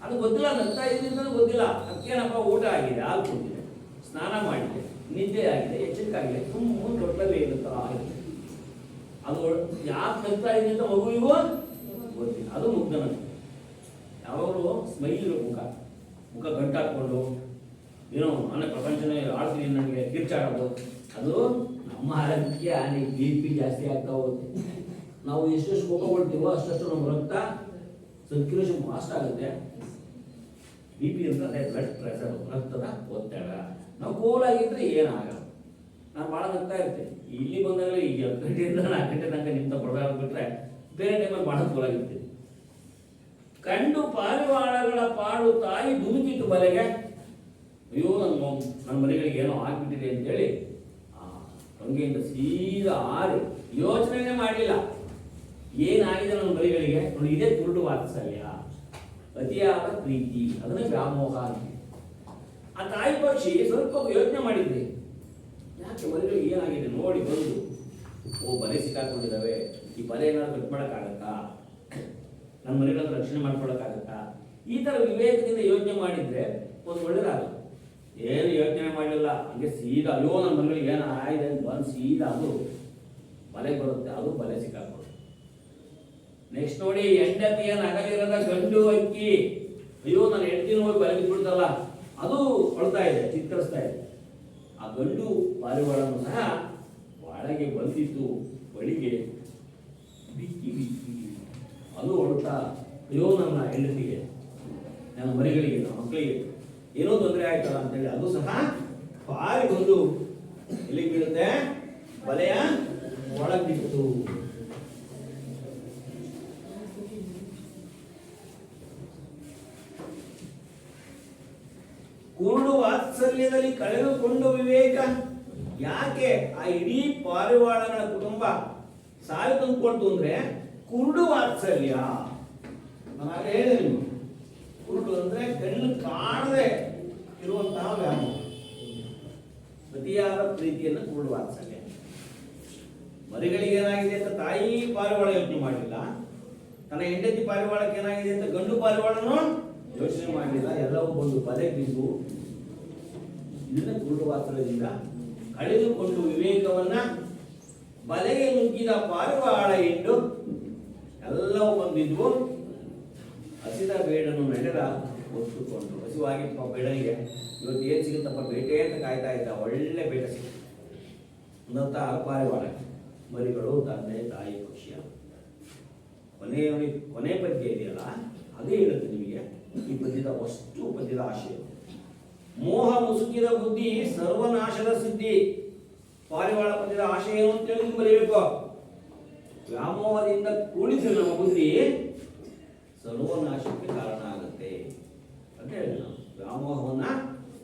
ಅದು ಗೊತ್ತಿಲ್ಲ, ನಗ್ತಾ ಇದ್ರಿಂದ ಗೊತ್ತಿಲ್ಲ. ಅದಕ್ಕೇನಪ್ಪ, ಊಟ ಆಗಿದೆ, ಹಾಲು ಕುಡಿದಿದೆ, ಸ್ನಾನ ಮಾಡಿದೆ, ನಿದ್ದೆ ಆಗಿದೆ, ಎಚ್ಚರಿಕೆ ಆಗಿದೆ, ಸುಮ್ಮನೆ ತೊಟ್ಲಲ್ಲಿ ಇರುತ್ತಾ ಇರುತ್ತೆ. ಅದು ಯಾಕೆ ನಗ್ತಾ ಇದೆ ಅಂತ ಮಗುವಿಗೂ ಗೊತ್ತಿಲ್ಲ. ಅದು ಮುಗ್ಧನ. ಯಾವಾಗಲೂ ಸ್ಮೈಲ್ ಇರೋ ಮುಖ ಗಂಟಾಕೊಂಡು ಏನೋ ನಾನೇ ಪ್ರಪಂಚನೇ ಆಡ್ತೀನಿ ನನಗೆ ಕಿರ್ಚಾಡೋದು, ಅದು ನಮ್ಮ ಆರೋಗ್ಯಕ್ಕೆ ಹಾನಿ. BP ಜಾಸ್ತಿ ಆಗ್ತಾ ಹೋಗುತ್ತೆ. ನಾವು ಎಷ್ಟೆಷ್ಟು ಕೋಪಗೊಳ್ತೀವೋ ಅಷ್ಟಷ್ಟು ನಮ್ಮ ರಕ್ತ ಸರ್ಕ್ಯುಲೇಷನ್ ಫಾಸ್ಟ್ ಆಗುತ್ತೆ. BP ಅಂತ ಅದೇ ಬ್ಲಡ್ ಪ್ರೆಷರ್, ರಕ್ತದ ಒತ್ತಡ. ನಾವು ಕೂಲಾಗಿದ್ರೆ ಏನಾಗಲ್ಲ. ನಾನು ಭಾಳ ನಗ್ತಾ ಇರ್ತೇನೆ. ಇಲ್ಲಿ ಬಂದಾಗಲೇ ಈಗ 2 ಗಂಟೆಯಿಂದ 4 ಗಂಟೆ ತನಕ ನಿಂತ ಬಿಟ್ರೆ ಬೇರೆ ಟೈಮಲ್ಲಿ ಭಾಳ ಕೂಲಾಗಿರ್ತೀನಿ. ಕಂಡು ಪಾರಿವಾಳಗಳ ಪಾಡು ತಾಯಿ ಧುಮುಕಿತು ಬಲೆಗೆ. ಅಯ್ಯೋ ನನ್ನ ಮರಿಗಳಿಗೆ ಏನೋ ಆಗ್ಬಿಟ್ಟಿದೆ ಅಂತೇಳಿ ಹಂಗೆಯಿಂದ ಸೀದಾ ಆರಿ ಯೋಚನೆ ಮಾಡಲಿಲ್ಲ ಏನಾಗಿದೆ ನನ್ನ ಮರಿಗಳಿಗೆ. ನೋಡಿ, ಇದೇ ಕುರುಡು ವಾತ್ಸಲ್ಯ. ಅತಿಯಾದ ಪ್ರೀತಿ, ಅದನ್ನ ವ್ಯಾಮೋಹ ಅಂತ. ಆ ತಾಯಿ ಪಕ್ಷಿ ಸ್ವಲ್ಪ ಯೋಚನೆ ಮಾಡಿದ್ರಿ, ಯಾಕೆ ಮರಿಗಳಿಗೆ ಏನಾಗಿದೆ ನೋಡಿ ಬಂದು, ಓ ಬಲೆ ಸಿಕ್ಕಾಕೊಂಡಿದ್ದಾವೆ, ಈ ಬಲೆ ಏನಾದ್ರು ಕಟ್ ಮಾಡೋಕ್ಕಾಗತ್ತಾ, ನನ್ನ ಮರಿಗಳನ್ನು ರಕ್ಷಣೆ ಮಾಡ್ಕೊಳಕ್ಕಾಗತ್ತಾ, ಈ ತರ ವಿವೇಕದಿಂದ ಯೋಚನೆ ಮಾಡಿದ್ರೆ ಒಂದು ಒಳ್ಳೇದಾಗುತ್ತೆ. ಏನು ಯೋಚನೆ ಮಾಡಲಿಲ್ಲ, ಹಂಗೆ ಸೀದಾ ಅಯ್ಯೋ ನನ್ನ ಮರಿಗಳಿಗೆ ಏನು ಆಗಿದೆ ಅಂತ ಬಂದು ಸೀದಾ ಅದು ಬಲೆ ಬರುತ್ತೆ, ಅದು ಬಲೆ ಸಿಕ್ಕಾಕೊಳ್ಳುತ್ತೆ. ನೆಕ್ಸ್ಟ್ ನೋಡಿ, ಹೆಂಡತಿಯ ನಗಲಿರದ ಗಂಡು ಅಕ್ಕಿ, ಅಯ್ಯೋ ನಾನು ಹೆಂಡತಿನ ಹೋಗಿ ಬಲೆ ಬಿಟ್ಬಿಡ್ತಲ್ಲ, ಅದು ಹೊಳ್ತಾ ಇದೆ, ಚಿತ್ತರಿಸ್ತಾ ಇದೆ. ಆ ಗಂಡು ಪಾರಿವಾಳನು ಸಹ ಒಳಗೆ ಬಂದಿತ್ತು, ಬಳಿಗೆ ಬಿಕ್ಕಿ ಬಿಕ್ಕಿ ಅದು ಹೊಳ್ತಾ, ಅಯ್ಯೋ ನನ್ನ ಹೆಂಡತಿಗೆ, ನನ್ನ ಮರಿಗಳಿಗೆ, ನನ್ನ ಮಕ್ಕಳಿಗೆ ಏನೋ ತೊಂದರೆ ಆಯ್ತಲ್ಲ ಅಂತೇಳಿ ಅದು ಸಹ ಪಾರಿ ಬಂದು ಎಲ್ಲಿಗೆ ಬೀಳುತ್ತೆ, ಬಲೆಯ ಒಳಗೆ ಬಿತ್ತು. ಕುರುಡು ವಾತ್ಸಲ್ಯದಲ್ಲಿ ಕಳೆದುಕೊಂಡು ವಿವೇಕ, ಯಾಕೆ ಆ ಇಡೀ ಪಾರಿವಾಳಗಳ ಕುಟುಂಬ ಸಾವು ತಂದ್ಕೊಳ್ತು ಅಂದ್ರೆ ಕುರುಡು ವಾತ್ಸಲ್ಯ. ನಾನು ಹೇಳಿದೆ ನಿಮ್ಗೆ, ಕುರುಡು ಅಂದ್ರೆ ಕಣ್ಣು ಕಾಣದೆ ಇರುವಂತಹ ವ್ಯಾಮೋಹ, ಅತಿಯಾದ ಪ್ರೀತಿಯನ್ನು ಕುರುಡು ವಾತ್ಸಲ್ಯ. ಮರಿಗಳಿಗೆ ಏನಾಗಿದೆ ಅಂತ ತಾಯಿ ಪಾರಿವಾಳ ಯೋಚನೆ ಮಾಡಲಿಲ್ಲ, ತನ್ನ ಹೆಂಡತಿ ಪಾರಿವಾಳಕ್ಕೆ ಏನಾಗಿದೆ ಅಂತ ಗಂಡು ಪಾರಿವಾಳನು ಯೋಚನೆ ಮಾಡಲಿಲ್ಲ, ಎಲ್ಲವೂ ಬಂದು ಬಲೆ ಬಿದ್ದು ಇದನ್ನ ಕುರುಡು ವಾತ್ಸಲ್ಯದಿಂದ ಕಳೆದುಕೊಂಡು ವಿವೇಕವನ್ನ ಬಲೆಗೆ ನುಗ್ಗಿದ ಪಾರಿವಾಳ ಎಂಡು ಎಲ್ಲವೂ ಬಂದಿದ್ವು. ಹಸಿದ ಬೇಡನು ನಡೆದ ಒತ್ತುಕೊಂಡು, ಹಸಿವಾಗಿತ್ತಪ್ಪ ಬೇಡನಿಗೆ, ಇವತ್ತು ಏನ್ ಸಿಗುತ್ತಪ್ಪ ಬೇಟೆ ಅಂತ ಕಾಯ್ತಾ ಇದ್ದ, ಒಳ್ಳೆ ಬೇಟೆ ಸಿಗುತ್ತೆ ಅನ್ನಂತ ಪಾರಿವಾಳ. ಮರಿಗಳು ತಂದೆ ತಾಯಿ ಖುಷಿಯ ಕೊನೆ ಪದ್ಯ ಇದೆಯಲ್ಲ, ಅದೇ ಹೇಳುತ್ತೆ ನಿಮಗೆ ಈ ಪದ್ಯದ ವಸ್ತು, ಪದ್ಯದ ಆಶಯ. ಮೋಹ ಮುಸುಕಿದ ಬುದ್ಧಿ ಸರ್ವನಾಶದ ಸಿದ್ಧಿ. ಪಾರಿವಾಳ ಪದ್ಯದ ಆಶಯ ಏನು ಅಂತ ಹೇಳಿ ಬರೀಬೇಕು. ವ್ಯಾಮೋಹದಿಂದ ಕೂಡಿದ್ರೆ ನಮ್ಮ ಬುದ್ಧಿ ಸರ್ವನಾಶಕ್ಕೆ ಕಾರಣ ಆಗುತ್ತೆ ಅಂತ ಹೇಳಿ ನಾವು ವ್ಯಾಮೋಹವನ್ನ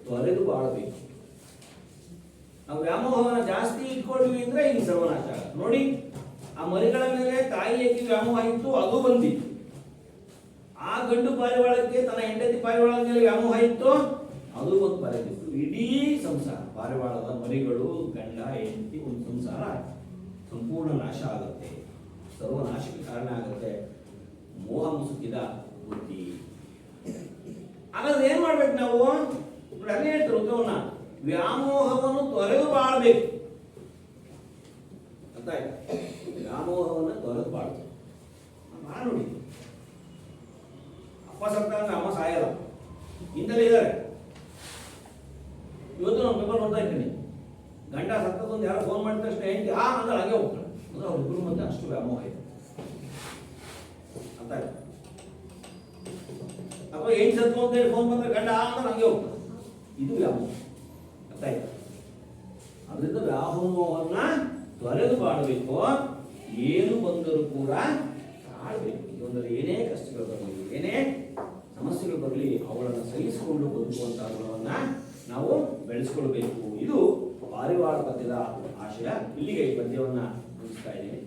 ತೊರೆದು ಬಾಳಬೇಕು. ನಾವು ವ್ಯಾಮೋಹವನ್ನ ಜಾಸ್ತಿ ಇಟ್ಕೊಂಡ್ವಿ ಅಂದ್ರೆ ಈಗ ಸರ್ವನಾಶ ಆಗುತ್ತೆ. ನೋಡಿ, ಆ ಮರಿಗಳ ಮೇಲೆ ತಾಯಿಯಕ್ಕೆ ವ್ಯಾಮೋಹ ಇತ್ತು, ಅದು ಬಂದಿತ್ತು. ಆ ಗಂಡು ಪಾರಿವಾಳಕ್ಕೆ ತನ್ನ ಹೆಂಡತಿ ಪಾರಿವಾಳದ ಮೇಲೆ ವ್ಯಾಮೋಹ ಇತ್ತು, ಅದು ಒಂದು ಬರೆದಿತ್ತು. ಇಡೀ ಸಂಸಾರ, ಪಾರಿವಾಳದ ಮರಿಗಳು, ಗಂಡ ಹೆಂಡತಿ, ಒಂದು ಸಂಸಾರ ಸಂಪೂರ್ಣ ನಾಶ ಆಗುತ್ತೆ, ಸರ್ವನಾಶಕ್ಕೆ ಕಾರಣ ಆಗುತ್ತೆ ಮೋಹ ಮುಸುಕಿದ ಬುದ್ಧಿ. ಹಾಗಾದ್ರೆ ಏನ್ ಮಾಡ್ಬೇಕು ನಾವು? ಅದೇ ಹೇಳ್ತಾರೆ ಉತ್ತಮನ, ವ್ಯಾಮೋಹವನ್ನು ತೊರೆದು ಬಾಳ್ಬೇಕು ಅಂತ. ವ್ಯಾಮೋಹವನ್ನು ತೊರೆದು ಬಾಳ್ಬೇಕು. ನೋಡಿ, ಅಪ್ಪ ಸತ್ತ ಅಂದ್ರೆ ಅಮ್ಮ ಸಾಯಲ್ಲ, ಹಿಂದಲೇ ಇದ್ದಾರೆ. ಇವತ್ತು ನಾವು ಪೇಪರ್ ನೋಡ್ತಾ ಇದ್ದೀನಿ, ಗಂಡ ಸತ್ತದೊಂದು ಯಾರೋ ಫೋನ್ ಮಾಡಿದ ತಕ್ಷಣ ಹೆಂಡತಿ ಅಂದ್ರೆ ಹಾಗೆ ಹೋಗ್ತಾರೆ. ಅಂದ್ರೆ ಅವ್ರಿಬ್ರು ಮಧ್ಯೆ ಅಷ್ಟು ವ್ಯಾಮೋಹ ಇದೆ ಅಂತ. ಅಥವಾ ಹೆಂಗ್ ಸತ್ತು ಅಂತ ಹೇಳಿ ಫೋನ್ ಬಂದ್ರೆ ಗಂಡ ಅಂದ್ರೆ ಹಂಗೆ ಹೋಗ್ತಾರೆ. ಇದು ವ್ಯಾಮೋಹ ಅಂತ ಇದೆ. ಅದರಿಂದ ವ್ಯಾಮೋಹವನ್ನ ತೊರೆದು ಬಾಳಬೇಕು. ಏನು ಬಂದರೂ ಕೂಡ ತಾಳ್ಬೇಕು. ಇದೊಂದರಲ್ಲಿ ಏನೇ ಕಷ್ಟಗಳು ಬರಲಿ, ಏನೇ ಸಮಸ್ಯೆಗಳು ಬರಲಿ, ಅವುಗಳನ್ನು ಸಹಿಸಿಕೊಂಡು ಬದುಕುವಂತಹ ಗುಣವನ್ನ ನಾವು ಬೆಳೆಸ್ಕೊಳ್ಬೇಕು. ಇದು ಪಾರಿವಾಳ ಪದ್ಯದ ಆಶಯ. ಇಲ್ಲಿಗೆ ಈ ಪದ್ಯವನ್ನ ಮುಗಿಸ್ತಾ ಇದ್ದೀನಿ.